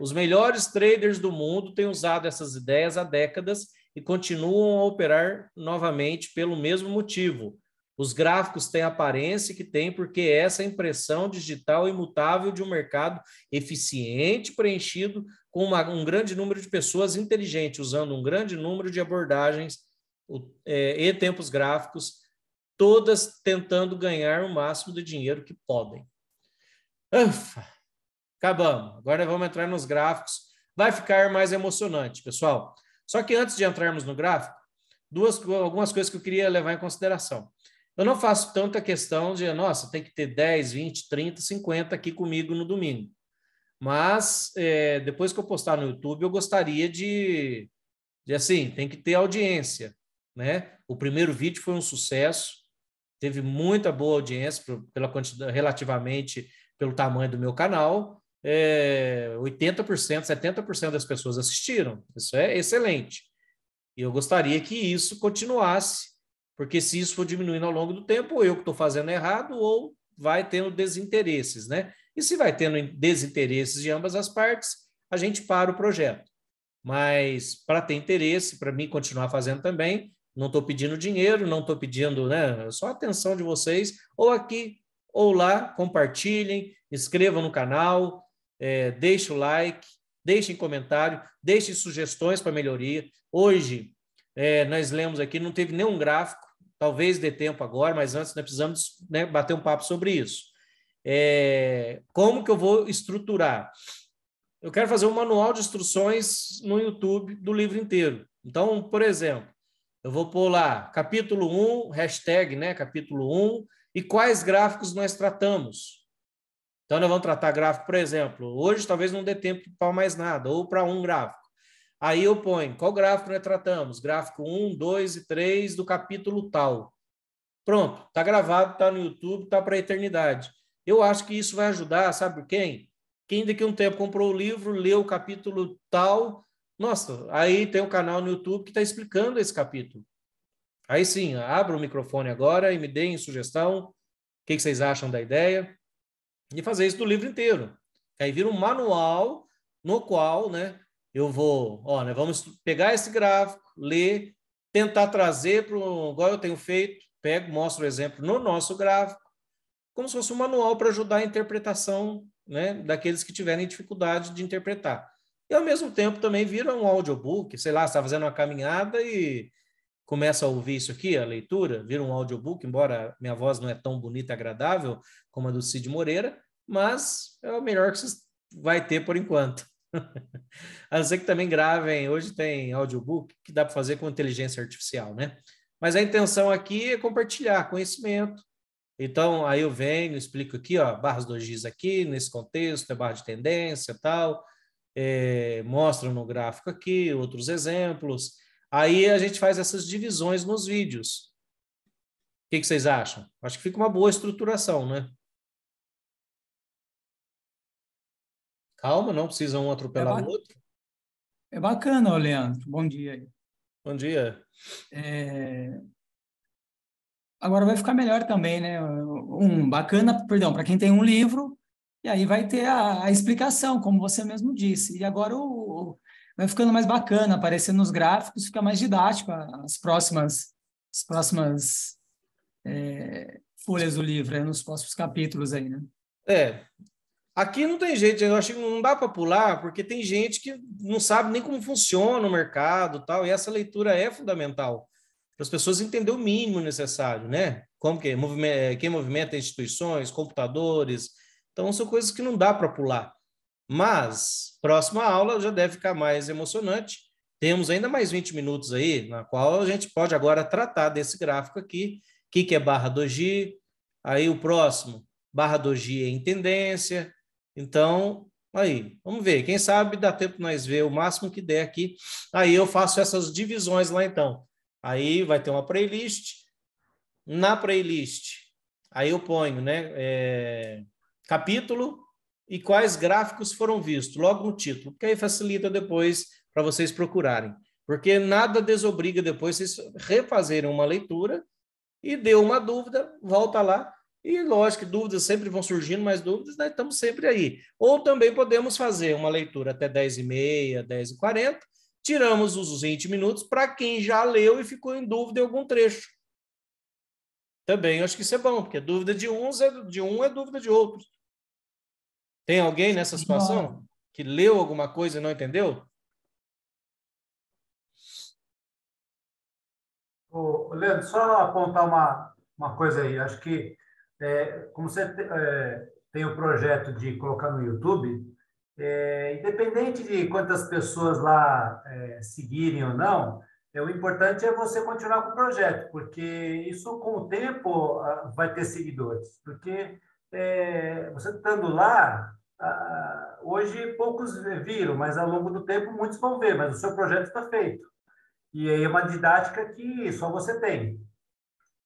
Os melhores traders do mundo têm usado essas ideias há décadas e continuam a operar novamente pelo mesmo motivo. Os gráficos têm a aparência que têm porque essa é a impressão digital imutável de um mercado eficiente, preenchido com um grande número de pessoas inteligentes, usando um grande número de abordagens e tempos gráficos, todas tentando ganhar o máximo de dinheiro que podem. Ufa, acabamos. Agora vamos entrar nos gráficos. Vai ficar mais emocionante, pessoal. Só que antes de entrarmos no gráfico, algumas coisas que eu queria levar em consideração. Eu não faço tanta questão de, nossa, tem que ter 10, 20, 30, 50 aqui comigo no domingo. Mas, depois que eu postar no YouTube, eu gostaria de assim, tem que ter audiência, né? O primeiro vídeo foi um sucesso, teve muita boa audiência pela quantidade, relativamente pelo tamanho do meu canal. 80%, 70% das pessoas assistiram. Isso é excelente. E eu gostaria que isso continuasse, porque se isso for diminuindo ao longo do tempo, ou eu que estou fazendo errado, ou vai tendo desinteresses, né? E se vai tendo desinteresses de ambas as partes, a gente para o projeto. Mas para ter interesse, para mim continuar fazendo também, não estou pedindo dinheiro, não estou pedindo, né? Só a atenção de vocês, ou aqui ou lá, compartilhem, inscrevam no canal, deixem o like, deixem comentário, deixem sugestões para melhoria. Hoje, nós lemos aqui, não teve nenhum gráfico, talvez dê tempo agora, mas antes nós precisamos, né, bater um papo sobre isso. Como que eu vou estruturar? Eu quero fazer um manual de instruções no YouTube do livro inteiro. Então, por exemplo, Eu vou pôr lá, capítulo 1, hashtag, né, capítulo 1, e quais gráficos nós tratamos. Então, nós vamos tratar gráfico, por exemplo, hoje talvez não dê tempo para mais nada, ou para um gráfico. Aí eu ponho, qual gráfico nós tratamos? Gráfico 1, 2 e 3 do capítulo tal. Pronto, está gravado, está no YouTube, está para a eternidade. Eu acho que isso vai ajudar, sabe quem? Quem daqui a um tempo comprou o livro, leu o capítulo tal, nossa, aí tem um canal no YouTube que está explicando esse capítulo. Aí sim, abra o microfone agora e me deem sugestão, o que vocês acham da ideia, e fazer isso do livro inteiro. Aí vira um manual no qual, né, eu vou, ó, né, vamos pegar esse gráfico, ler, tentar trazer para o, igual eu tenho feito, pego, mostro o exemplo no nosso gráfico, como se fosse um manual para ajudar a interpretação, né, daqueles que tiverem dificuldade de interpretar. E, ao mesmo tempo, também vira um audiobook, sei lá, você está fazendo uma caminhada e começa a ouvir isso aqui, a leitura, vira um audiobook, embora minha voz não é tão bonita e agradável como a do Cid Moreira, mas é o melhor que você vai ter por enquanto. A não ser que também gravem, hoje tem audiobook que dá para fazer com inteligência artificial, né? Mas a intenção aqui é compartilhar conhecimento. Então, aí eu venho, explico aqui, ó, barras 2x aqui, nesse contexto, é barra de tendência, tal, mostro no gráfico aqui, outros exemplos. Aí a gente faz essas divisões nos vídeos. O que vocês acham? Acho que fica uma boa estruturação, né? Calma, não precisa um É, atropelar o ba outro. é bacana, ô, Leandro. Bom dia aí. Bom dia. É, agora vai ficar melhor também, né? Bacana, perdão, para quem tem um livro, e aí vai ter a explicação, como você mesmo disse. E agora vai ficando mais bacana, aparecendo nos gráficos, fica mais didático as próximas folhas do livro, nos próximos capítulos aí, né? É, aqui não tem jeito, eu acho que não dá para pular, porque tem gente que não sabe nem como funciona o mercado, tal, e essa leitura é fundamental para as pessoas entenderem o mínimo necessário, né? Como que quem movimenta instituições, computadores, então são coisas que não dá para pular. Mas próxima aula já deve ficar mais emocionante. Temos ainda mais 20 minutos aí, na qual a gente pode agora tratar desse gráfico aqui, que é barra doji, aí o próximo, barra doji em tendência. Então, aí, vamos ver. Quem sabe dá tempo nós ver o máximo que der aqui. Aí eu faço essas divisões lá então. Aí vai ter uma playlist. Na playlist, aí eu ponho, né? Capítulo e quais gráficos foram vistos, logo no título, porque aí facilita depois para vocês procurarem. Porque nada desobriga depois vocês refazerem uma leitura e deu uma dúvida, volta lá. E lógico que dúvidas sempre vão surgindo, mais dúvidas, nós estamos sempre aí. Ou também podemos fazer uma leitura até 10h30, 10h40, tiramos os 20 minutos para quem já leu e ficou em dúvida em algum trecho. Também acho que isso é bom, porque dúvida de uns de um é dúvida de outros. Tem alguém nessa situação que leu alguma coisa e não entendeu? Leandro, só apontar uma coisa aí. Acho que, como você tem o projeto de colocar no YouTube, independente de quantas pessoas lá seguirem ou não, o importante é você continuar com o projeto, porque isso, com o tempo, vai ter seguidores. Porque você estando lá, hoje poucos viram, mas ao longo do tempo muitos vão ver, mas o seu projeto está feito. E aí é uma didática que só você tem.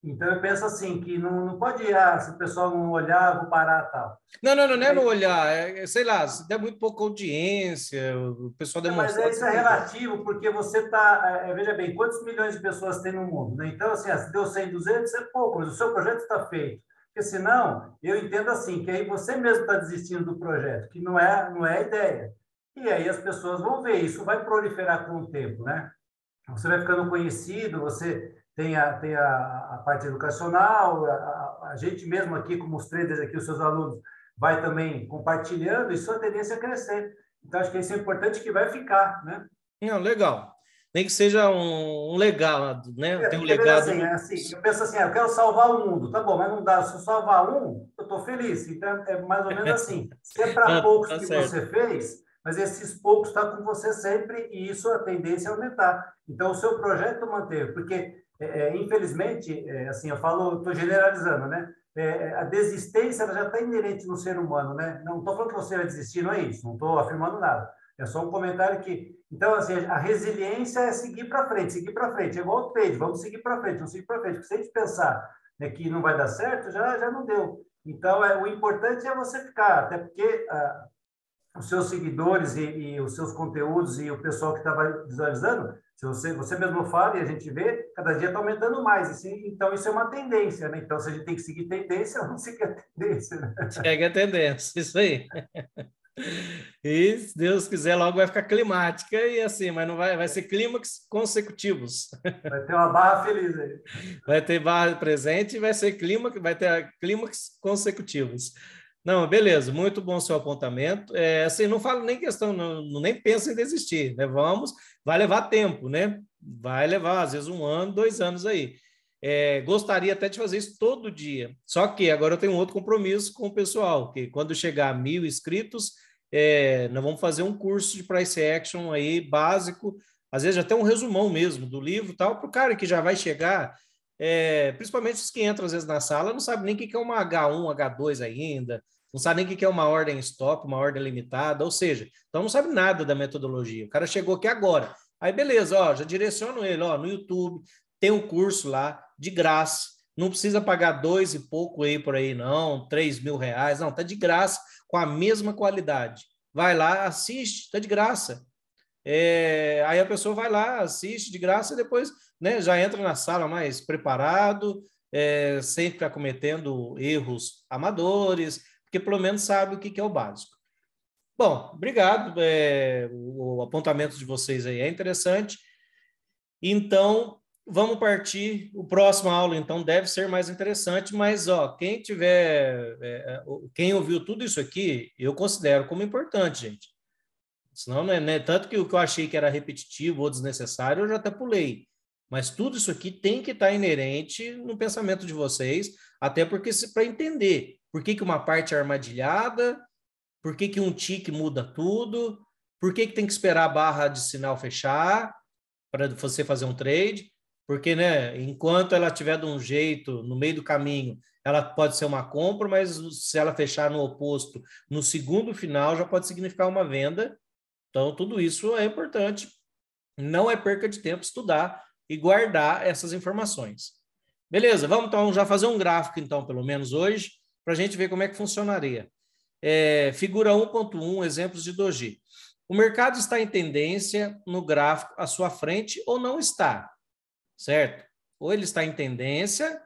Então, eu penso assim, que não pode ir, se o pessoal não olhar, eu vou parar tal. Não é no olhar, sei lá, se der muito pouca audiência, o pessoal Mas demonstrar... isso é relativo, porque você está... veja bem, quantos milhões de pessoas tem no mundo? Né? Então, assim, se deu 100, 200, é pouco, mas o seu projeto está feito. Porque senão, eu entendo assim, que aí você mesmo está desistindo do projeto, que não é a ideia. E aí as pessoas vão ver, isso vai proliferar com o tempo, né? Você vai ficando conhecido, você tem a parte educacional, a gente mesmo aqui, como os traders aqui, os seus alunos, vai também compartilhando, e sua tendência é crescer. Então, acho que isso é importante que vai ficar, né? Não, legal. Nem que seja um legado, né? Tem um Porque, veja legado... assim, eu penso assim, eu quero salvar o mundo, tá bom, mas não dá, se eu salvar um, eu estou feliz. Então, é mais ou menos assim. Se é para Não, poucos tá que certo. você fez, mas esses poucos estão com você sempre e isso a tendência é aumentar. Então, o seu projeto manteve, porque, infelizmente, assim, eu falo, estou generalizando, né? A desistência ela já está inerente no ser humano, né? Não estou falando que você vai desistir, não é isso, não estou afirmando nada. É só um comentário que... Então, assim, a resiliência é seguir para frente, seguir para frente. É igual o trade, vamos seguir para frente, vamos seguir para frente. Porque se a gente pensar, né, que não vai dar certo, já não deu. Então, o importante é você ficar, até porque os seus seguidores e os seus conteúdos e o pessoal que estava visualizando, se você mesmo fala e a gente vê, cada dia está aumentando mais. Assim, então, isso é uma tendência, né? Então, se a gente tem que seguir tendência, vamos seguir a tendência, né? Segue a tendência, isso aí. E, se Deus quiser, logo vai ficar climática e assim, mas não vai ser clímax consecutivos. Vai ter uma barra feliz aí. Vai ter barra presente e vai ser vai ter clímax consecutivos. Não, beleza, muito bom seu apontamento. Assim, não falo nem questão, nem pensa em desistir, né? Vai levar tempo, né? Vai levar, às vezes, 1 ano, 2 anos aí. Gostaria até de fazer isso todo dia. Só que agora eu tenho um outro compromisso com o pessoal, que quando chegar a 1.000 inscritos, nós vamos fazer um curso de price action aí, básico, às vezes até um resumão mesmo do livro, tal, para o cara que já vai chegar, principalmente os que entram às vezes na sala, não sabe nem o que é uma H1, H2 ainda, não sabe nem o que é uma ordem stop, uma ordem limitada, ou seja, então não sabe nada da metodologia. O cara chegou aqui agora. Aí, beleza, ó, já direciono ele, ó, no YouTube, tem um curso lá, de graça, não precisa pagar 2 e pouco aí por aí, não, 3.000 reais, não, tá de graça, com a mesma qualidade. Vai lá, assiste, tá de graça. Aí a pessoa vai lá, assiste de graça e depois, né, já entra na sala mais preparado, sem ficar cometendo erros amadores, porque pelo menos sabe o que é o básico. Bom, obrigado. O apontamento de vocês aí é interessante. Então, vamos partir. O próximo aula, então, deve ser mais interessante, mas, ó, quem ouviu tudo isso aqui, eu considero como importante, gente. Senão, né, tanto que o que eu achei que era repetitivo ou desnecessário, eu já até pulei. Mas tudo isso aqui tem que estar inerente no pensamento de vocês, até porque para entender por que uma parte é armadilhada, por que um tique muda tudo, por que tem que esperar a barra de sinal fechar para você fazer um trade, porque, né, enquanto ela estiver de um jeito, no meio do caminho, ela pode ser uma compra, mas se ela fechar no oposto, no segundo final, já pode significar uma venda. Então, tudo isso é importante. Não é perca de tempo estudar e guardar essas informações. Beleza, vamos então já fazer um gráfico, então, pelo menos hoje, para a gente ver como é que funcionaria. Figura 1.1, exemplos de doji. O mercado está em tendência no gráfico à sua frente ou não está, certo? Ou ele está em tendência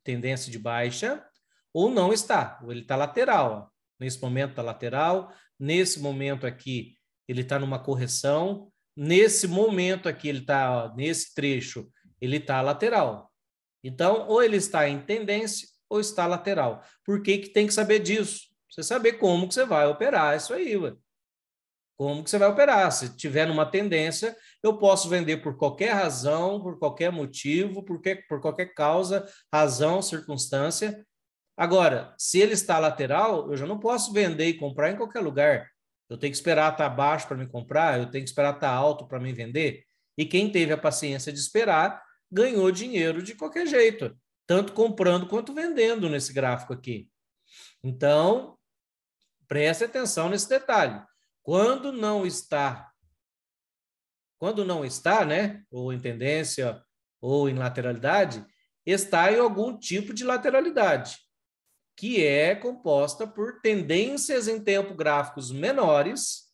de baixa, ou não está, ou ele está lateral. Ó. Nesse momento está lateral, nesse momento aqui ele está numa correção, nesse momento aqui ele está, nesse trecho, ele está lateral. Então, ou ele está em tendência ou está lateral. Por que tem que saber disso? Você saber como que você vai operar isso aí, ué. Como que você vai operar? Se tiver numa tendência, eu posso vender por qualquer razão, por qualquer motivo, por qualquer causa, razão, circunstância. Agora, se ele está lateral, eu já não posso vender e comprar em qualquer lugar. Eu tenho que esperar estar baixo para me comprar, eu tenho que esperar estar alto para me vender. E quem teve a paciência de esperar, ganhou dinheiro de qualquer jeito, tanto comprando quanto vendendo nesse gráfico aqui. Então, preste atenção nesse detalhe. Quando não está, né, ou em tendência ou em lateralidade, está em algum tipo de lateralidade, que é composta por tendências em tempo gráficos menores,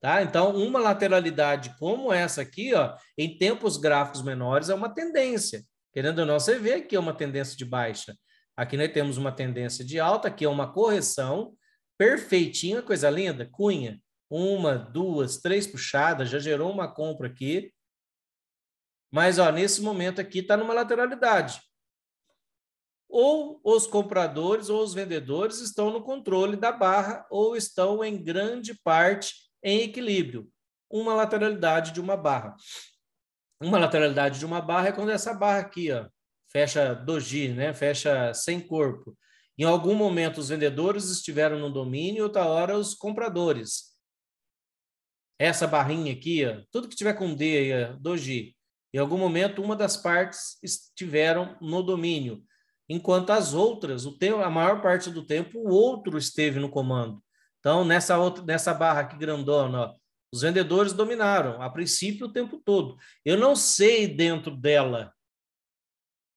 tá? Então, uma lateralidade como essa aqui, ó, em tempos gráficos menores é uma tendência. Querendo ou não, você vê aqui é uma tendência de baixa. Aqui nós temos uma tendência de alta, aqui é uma correção perfeitinha, coisa linda, cunha. 1, 2, 3 puxadas, já gerou uma compra aqui. Mas, ó, nesse momento aqui está numa lateralidade. Ou os compradores ou os vendedores estão no controle da barra ou estão em grande parte em equilíbrio. Uma lateralidade de uma barra. Uma lateralidade de uma barra é quando essa barra aqui, ó, fecha doji, né? Fecha sem corpo. Em algum momento os vendedores estiveram no domínio, outra hora os compradores. essa barrinha aqui, ó, tudo que tiver com D aí, ó, doji, em algum momento uma das partes estiveram no domínio, enquanto as outras, a maior parte do tempo, o outro esteve no comando. Então, nessa barra aqui grandona, ó, os vendedores dominaram, a princípio, o tempo todo. Eu não sei dentro dela.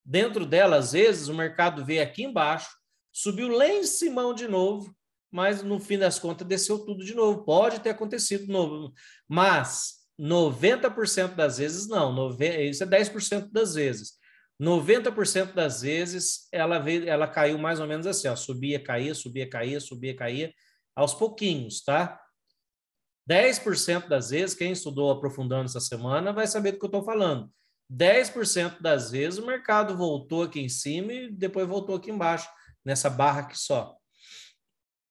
Dentro dela, às vezes, o mercado veio aqui embaixo, subiu lá em cima de novo, mas no fim das contas desceu tudo de novo. Pode ter acontecido de novo, mas 90% das vezes não. Isso é 10% das vezes. 90% das vezes ela caiu mais ou menos assim, ó, subia, caía, subia, caía, subia, caía, aos pouquinhos, tá? 10% das vezes, quem estudou aprofundando essa semana vai saber do que eu estou falando. 10% das vezes o mercado voltou aqui em cima e depois voltou aqui embaixo, nessa barra aqui só.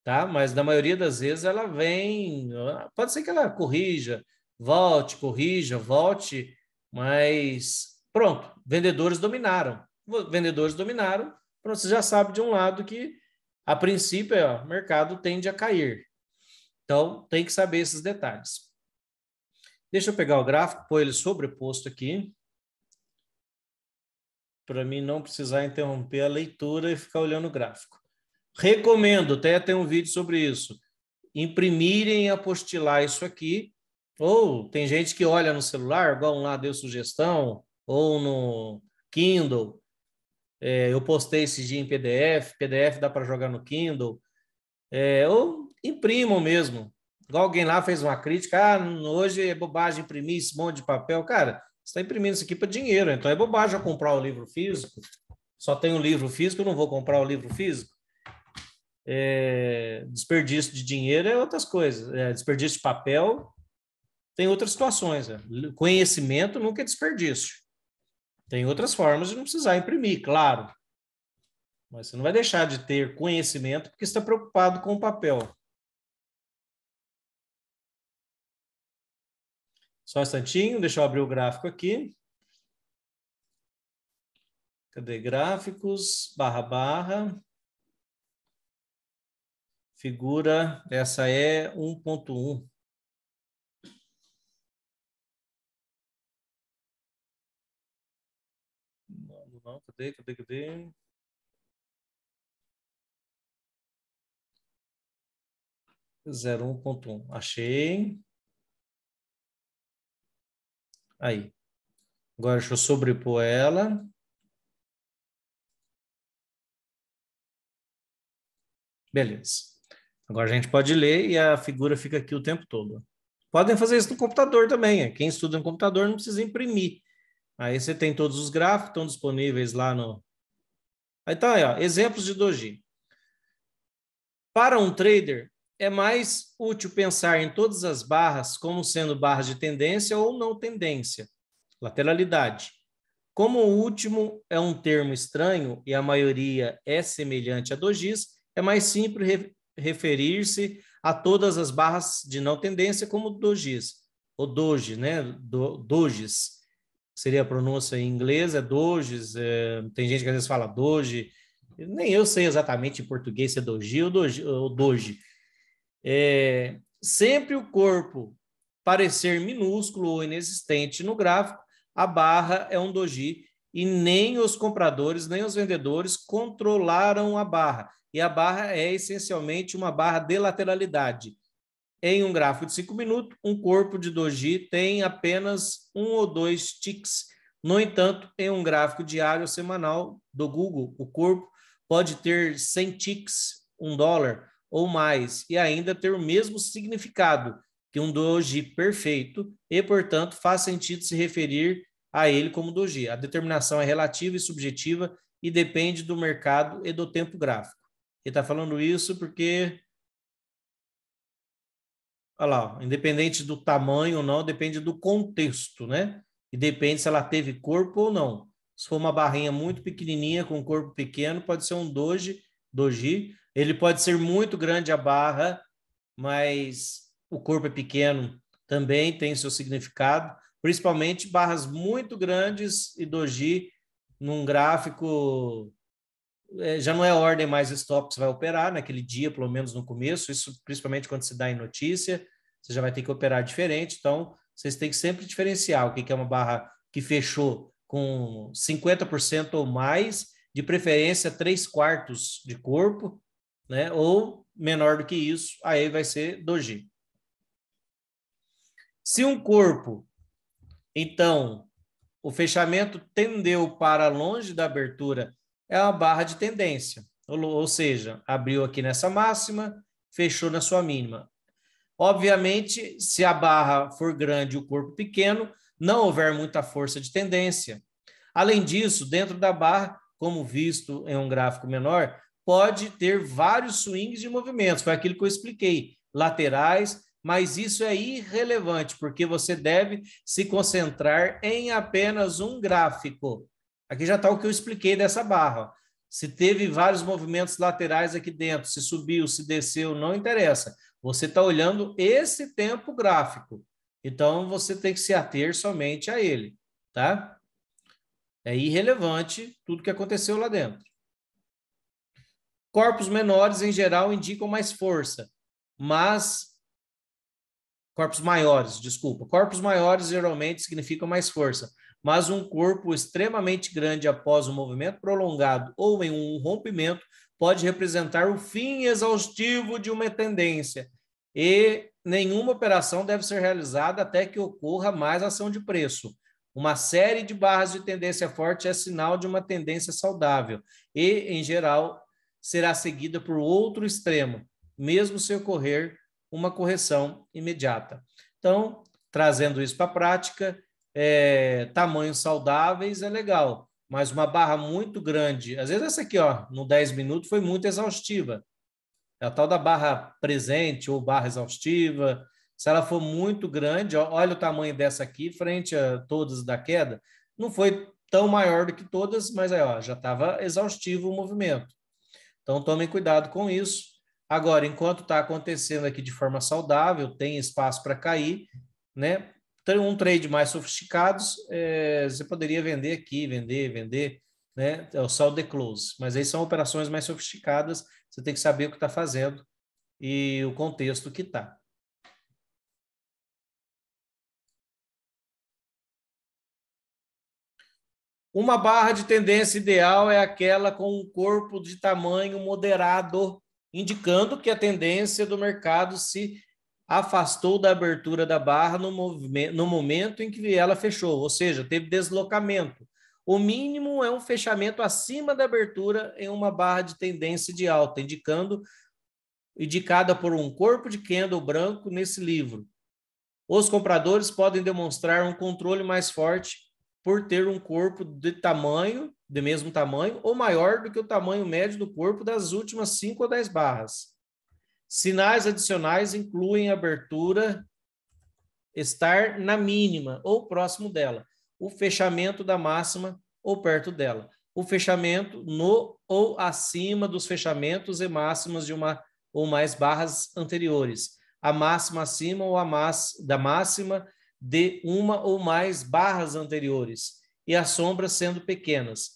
Tá? Mas na maioria das vezes ela vem, pode ser que ela corrija, volte, mas pronto, vendedores dominaram. Vendedores dominaram, pronto, você já sabe de um lado que a princípio o mercado tende a cair. Então, tem que saber esses detalhes. Deixa eu pegar o gráfico, pôr ele sobreposto aqui, para mim não precisar interromper a leitura e ficar olhando o gráfico. Recomendo, até tem um vídeo sobre isso, imprimirem e apostilar isso aqui, ou tem gente que olha no celular, igual um lá deu sugestão, ou no Kindle, eu postei esse dia em PDF dá para jogar no Kindle, ou imprimam mesmo. Igual alguém lá fez uma crítica, hoje é bobagem imprimir esse monte de papel. Cara, você está imprimindo isso aqui para dinheiro, então é bobagem eu comprar o livro físico. Só tem um livro físico, eu não vou comprar o livro físico. Desperdício de dinheiro é outras coisas. Desperdício de papel tem outras situações. Conhecimento nunca é desperdício. Tem outras formas de não precisar imprimir, claro. Mas você não vai deixar de ter conhecimento porque está preocupado com o papel. Só um instantinho, deixa eu abrir o gráfico aqui. Cadê gráficos? Barra. Figura, essa é 1.1. Não, cadê? 01.1. Achei. Aí. Agora deixa eu sobrepor ela. Beleza. Agora a gente pode ler e a figura fica aqui o tempo todo. Podem fazer isso no computador também. Quem estuda no computador não precisa imprimir. Aí você tem todos os gráficos, estão disponíveis lá no... Então, aí, ó, exemplos de doji. Para um trader, é mais útil pensar em todas as barras como sendo barras de tendência ou não tendência, lateralidade. Como o último é um termo estranho e a maioria é semelhante a dojis, é mais simples referir-se a todas as barras de não tendência como dojis, ou doji, né? Dojis, seria a pronúncia em inglês, é dojis, tem gente que às vezes fala doji, nem eu sei exatamente em português se é doji ou doji. Sempre o corpo parecer minúsculo ou inexistente no gráfico, a barra é um doji e nem os compradores nem os vendedores controlaram a barra. E a barra é essencialmente uma barra de lateralidade. Em um gráfico de 5 minutos, um corpo de doji tem apenas 1 ou 2 ticks. No entanto, em um gráfico diário ou semanal do Google, o corpo pode ter 100 ticks, $1 ou mais, e ainda ter o mesmo significado que um doji perfeito, e, portanto, faz sentido se referir a ele como doji. A determinação é relativa e subjetiva e depende do mercado e do tempo gráfico. Ele está falando isso porque, olha lá, independente do tamanho ou não, depende do contexto, né? E depende se ela teve corpo ou não. Se for uma barrinha muito pequenininha com corpo pequeno, pode ser um doji. Ele pode ser muito grande a barra, mas o corpo é pequeno, também tem seu significado, principalmente barras muito grandes e doji num gráfico, já não é a ordem mais stop que você vai operar naquele dia, pelo menos no começo, isso principalmente quando se dá em notícia, você já vai ter que operar diferente. Então, vocês têm que sempre diferenciar o que é uma barra que fechou com 50% ou mais, de preferência 3/4 de corpo, né? Ou menor do que isso, aí vai ser doji. Se um corpo, então, o fechamento tendeu para longe da abertura, é uma barra de tendência, ou seja, abriu aqui nessa máxima, fechou na sua mínima. Obviamente, se a barra for grande e o corpo pequeno, não houver muita força de tendência. Além disso, dentro da barra, como visto em um gráfico menor, pode ter vários swings de movimentos, foi aquilo que eu expliquei, laterais, mas isso é irrelevante, porque você deve se concentrar em apenas um gráfico. Aqui já está o que eu expliquei dessa barra. Se teve vários movimentos laterais aqui dentro, se subiu, se desceu, não interessa. Você está olhando esse tempo gráfico. Então, você tem que se ater somente a ele, tá? É irrelevante tudo que aconteceu lá dentro. Corpos menores, em geral, indicam mais força, mas... Corpos maiores, desculpa. Corpos maiores geralmente significam mais força, mas um corpo extremamente grande após um movimento prolongado ou em um rompimento pode representar o fim exaustivo de uma tendência e nenhuma operação deve ser realizada até que ocorra mais ação de preço. Uma série de barras de tendência forte é sinal de uma tendência saudável e, em geral, será seguida por outro extremo, mesmo se ocorrer uma correção imediata. Então, trazendo isso para a prática, tamanhos saudáveis é legal, mas uma barra muito grande, às vezes essa aqui, ó, no 10 minutos foi muito exaustiva, é a tal da barra presente ou barra exaustiva. Se ela for muito grande, ó, olha o tamanho dessa aqui frente a todas da queda, não foi tão maior do que todas, mas aí, ó, já estava exaustivo o movimento. Então, tomem cuidado com isso. Agora, enquanto está acontecendo aqui de forma saudável, tem espaço para cair, né? Tem um trade mais sofisticado, você poderia vender aqui, vender, né? É o sell the close. Mas aí são operações mais sofisticadas, você tem que saber o que está fazendo e o contexto que está. Uma barra de tendência ideal é aquela com um corpo de tamanho moderado, indicando que a tendência do mercado se afastou da abertura da barra no momento em que ela fechou, ou seja, teve deslocamento. O mínimo é um fechamento acima da abertura em uma barra de tendência de alta, indicada por um corpo de candle branco nesse livro. Os compradores podem demonstrar um controle mais forte por ter um corpo de mesmo tamanho, ou maior do que o tamanho médio do corpo das últimas 5 ou 10 barras. Sinais adicionais incluem a abertura estar na mínima ou próximo dela, o fechamento da máxima ou perto dela, o fechamento no ou acima dos fechamentos e máximas de uma ou mais barras anteriores, a máxima acima ou da máxima de uma ou mais barras anteriores, e as sombras sendo pequenas.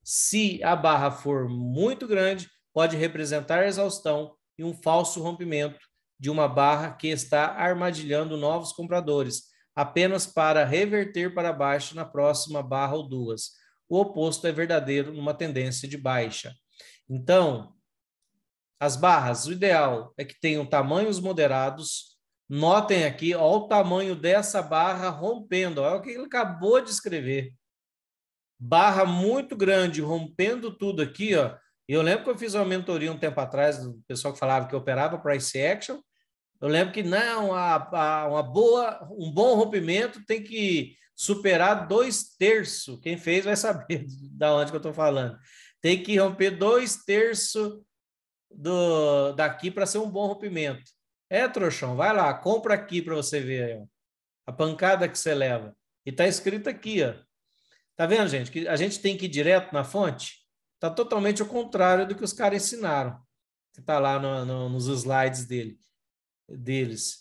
Se a barra for muito grande, pode representar exaustão e um falso rompimento de uma barra que está armadilhando novos compradores, apenas para reverter para baixo na próxima barra ou duas. O oposto é verdadeiro numa tendência de baixa. Então, as barras, o ideal é que tenham tamanhos moderados. Notem aqui, ó, o tamanho dessa barra rompendo, olha o que ele acabou de escrever. Barra muito grande, rompendo tudo aqui, ó. Eu lembro que eu fiz uma mentoria um tempo atrás, do pessoal que falava que operava price action. Eu lembro que não, um bom rompimento tem que superar 2/3. Quem fez vai saber da onde que eu estou falando. Tem que romper 2/3 daqui para ser um bom rompimento. Trouxão, vai lá, compra aqui para você ver aí, ó, a pancada que você leva. E está escrito aqui, ó. Tá vendo, gente? Que a gente tem que ir direto na fonte? Está totalmente ao contrário do que os caras ensinaram. Que está lá nos slides deles.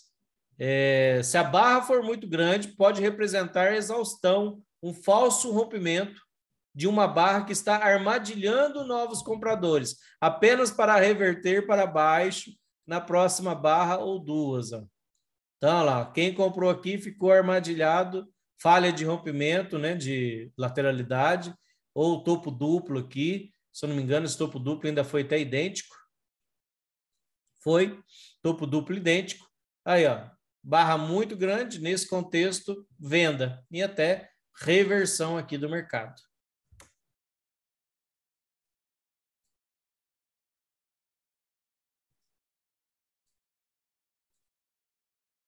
Se a barra for muito grande, pode representar exaustão, um falso rompimento de uma barra que está armadilhando novos compradores, apenas para reverter para baixo na próxima barra ou duas. Ó. Então, olha lá, quem comprou aqui ficou armadilhado, falha de rompimento, né, de lateralidade, ou topo duplo aqui. Se eu não me engano, esse topo duplo ainda foi até idêntico. Foi topo duplo idêntico. Aí, ó, barra muito grande, nesse contexto, venda e até reversão aqui do mercado.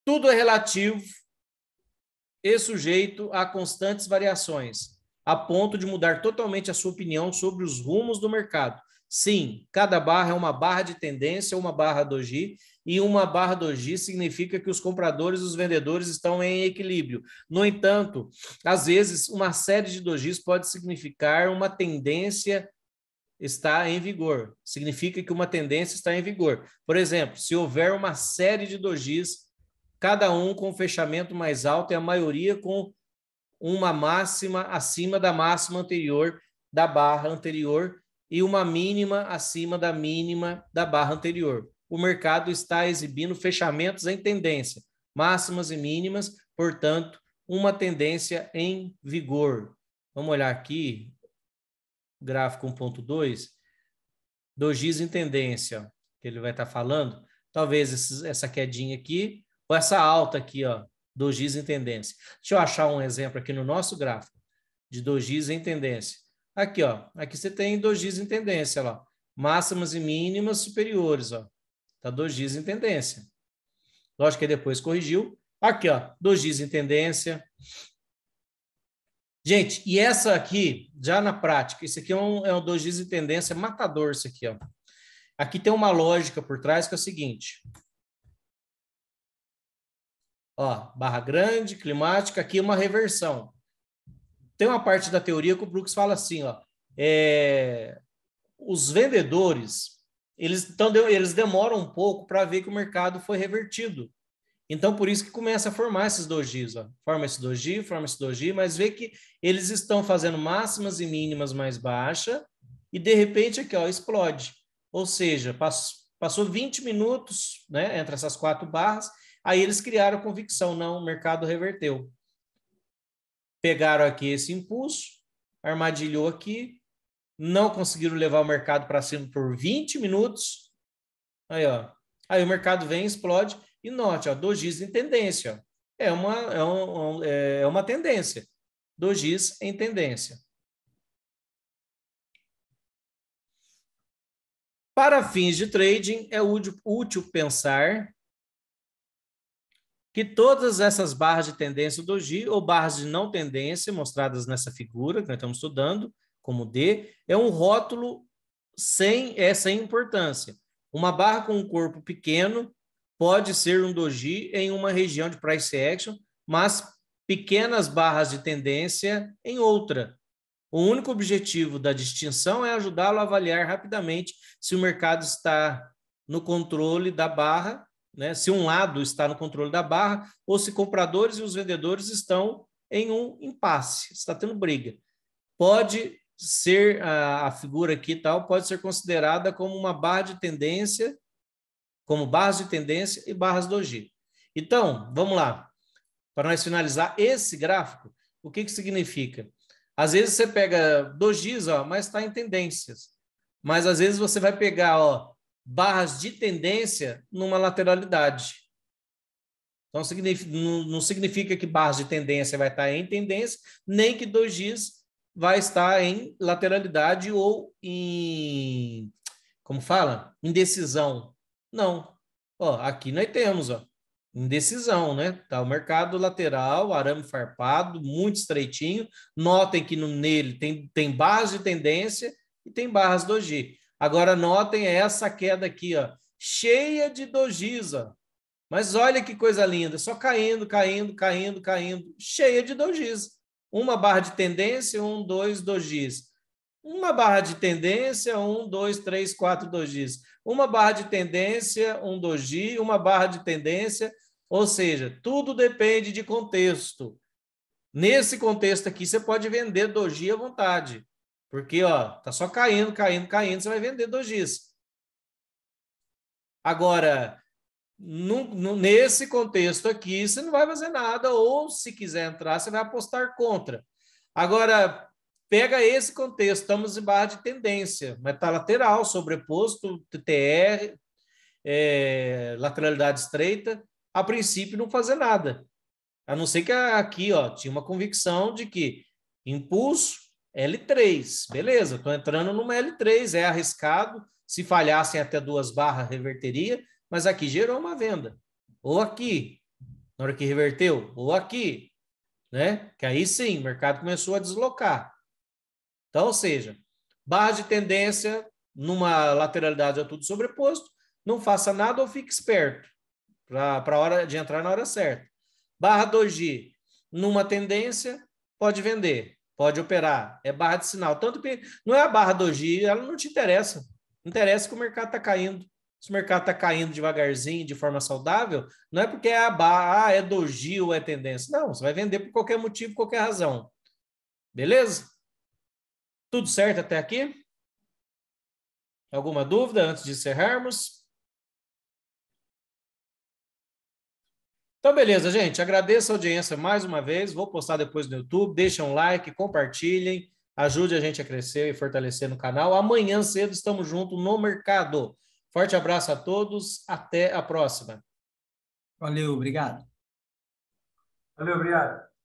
Tudo é relativo e sujeito a constantes variações, a ponto de mudar totalmente a sua opinião sobre os rumos do mercado. Sim, cada barra é uma barra de tendência, uma barra doji, e uma barra doji significa que os compradores e os vendedores estão em equilíbrio. No entanto, às vezes, uma série de dojis pode significar uma tendência está em vigor. Significa que uma tendência está em vigor. Por exemplo, se houver uma série de dojis, cada um com fechamento mais alto e a maioria com uma máxima acima da máxima anterior da barra anterior e uma mínima acima da mínima da barra anterior. O mercado está exibindo fechamentos em tendência, máximas e mínimas, portanto, uma tendência em vigor. Vamos olhar aqui, gráfico 1.2, dojis em tendência, que ele vai estar falando, talvez essa quedinha aqui, ou essa alta aqui, ó, dojis em tendência. Deixa eu achar um exemplo aqui no nosso gráfico de dojis em tendência. Aqui, ó, aqui você tem dojis em tendência, ó, máximas e mínimas superiores, ó, tá dojis em tendência. Lógico que depois corrigiu. Aqui, ó, dojis em tendência. Gente, e essa aqui, já na prática, isso aqui é um dojis em tendência matador, isso aqui, ó. Aqui tem uma lógica por trás que é o seguinte. Ó, barra grande, climática, aqui uma reversão. Tem uma parte da teoria que o Brooks fala assim, ó, os vendedores, eles demoram um pouco para ver que o mercado foi revertido. Então, por isso que começa a formar esses dojis, ó. Forma esse doji, mas vê que eles estão fazendo máximas e mínimas mais baixas e, de repente, aqui, ó, explode. Ou seja, passou 20 minutos, né, entre essas 4 barras, aí eles criaram convicção, não, o mercado reverteu. Pegaram aqui esse impulso, armadilhou aqui, não conseguiram levar o mercado para cima por 20 minutos. Aí, ó. Aí o mercado vem, explode, e note, ó, dojis em tendência. Ó. É uma tendência. Dojis em tendência. Para fins de trading, é útil pensar que todas essas barras de tendência doji ou barras de não tendência mostradas nessa figura que nós estamos estudando, como D, é um rótulo sem importância. Uma barra com um corpo pequeno pode ser um doji em uma região de price action, mas pequenas barras de tendência em outra. O único objetivo da distinção é ajudá-lo a avaliar rapidamente se o mercado está no controle da barra, né? Se um lado está no controle da barra, ou se compradores e os vendedores estão em um impasse, está tendo briga. Pode ser, a figura aqui tal, pode ser considerada como uma barra de tendência, como barras de tendência e barras doji. Então, vamos lá. Para nós finalizar esse gráfico, o que significa? Às vezes você pega dojis, ó, mas está em tendências. Mas às vezes você vai pegar, ó, barras de tendência numa lateralidade. Então não significa que barras de tendência vai estar em tendência, nem que dojis vai estar em lateralidade ou em, como fala? Indecisão. Não. Ó, aqui nós temos, ó, indecisão, né? Tá o mercado lateral, arame farpado, muito estreitinho. Notem que nele tem barras de tendência e tem barras doji. Agora notem essa queda aqui, ó, cheia de dojis, ó. Mas olha que coisa linda, só caindo, cheia de dojis. Uma barra de tendência, 1, 2 dojis. Uma barra de tendência, 1, 2, 3, 4 dojis. Uma barra de tendência, 1 doji, uma barra de tendência, ou seja, tudo depende de contexto. Nesse contexto aqui, você pode vender doji à vontade, porque ó, tá só caindo, você vai vender dojis. Agora, Nesse contexto aqui, você não vai fazer nada, ou se quiser entrar, você vai apostar contra. Agora, pega esse contexto, estamos em barra de tendência, metalateral, sobreposto, TTR, lateralidade estreita, a princípio não fazer nada. A não ser que aqui, ó, tinha uma convicção de que impulso L3, beleza, estou entrando numa L3, é arriscado, se falhassem até 2 barras, reverteria, mas aqui gerou uma venda. Ou aqui, na hora que reverteu, ou aqui, né? Que aí sim, o mercado começou a deslocar. Então, ou seja, barra de tendência, numa lateralidade a tudo sobreposto, não faça nada ou fique esperto para a hora de entrar na hora certa. Barra doji, numa tendência, pode vender, pode operar, é barra de sinal. Tanto que não é a barra doji, ela não te interessa. Interessa que o mercado está caindo. Se o mercado está caindo devagarzinho, de forma saudável, não é porque é a barra, é doji ou é tendência. Não, você vai vender por qualquer motivo, qualquer razão. Beleza? Tudo certo até aqui? Alguma dúvida antes de encerrarmos? Então, beleza, gente. Agradeço a audiência mais uma vez. Vou postar depois no YouTube. Deixem um like, compartilhem. Ajude a gente a crescer e fortalecer no canal. Amanhã cedo estamos juntos no mercado. Forte abraço a todos. Até a próxima. Valeu, obrigado. Valeu, obrigado.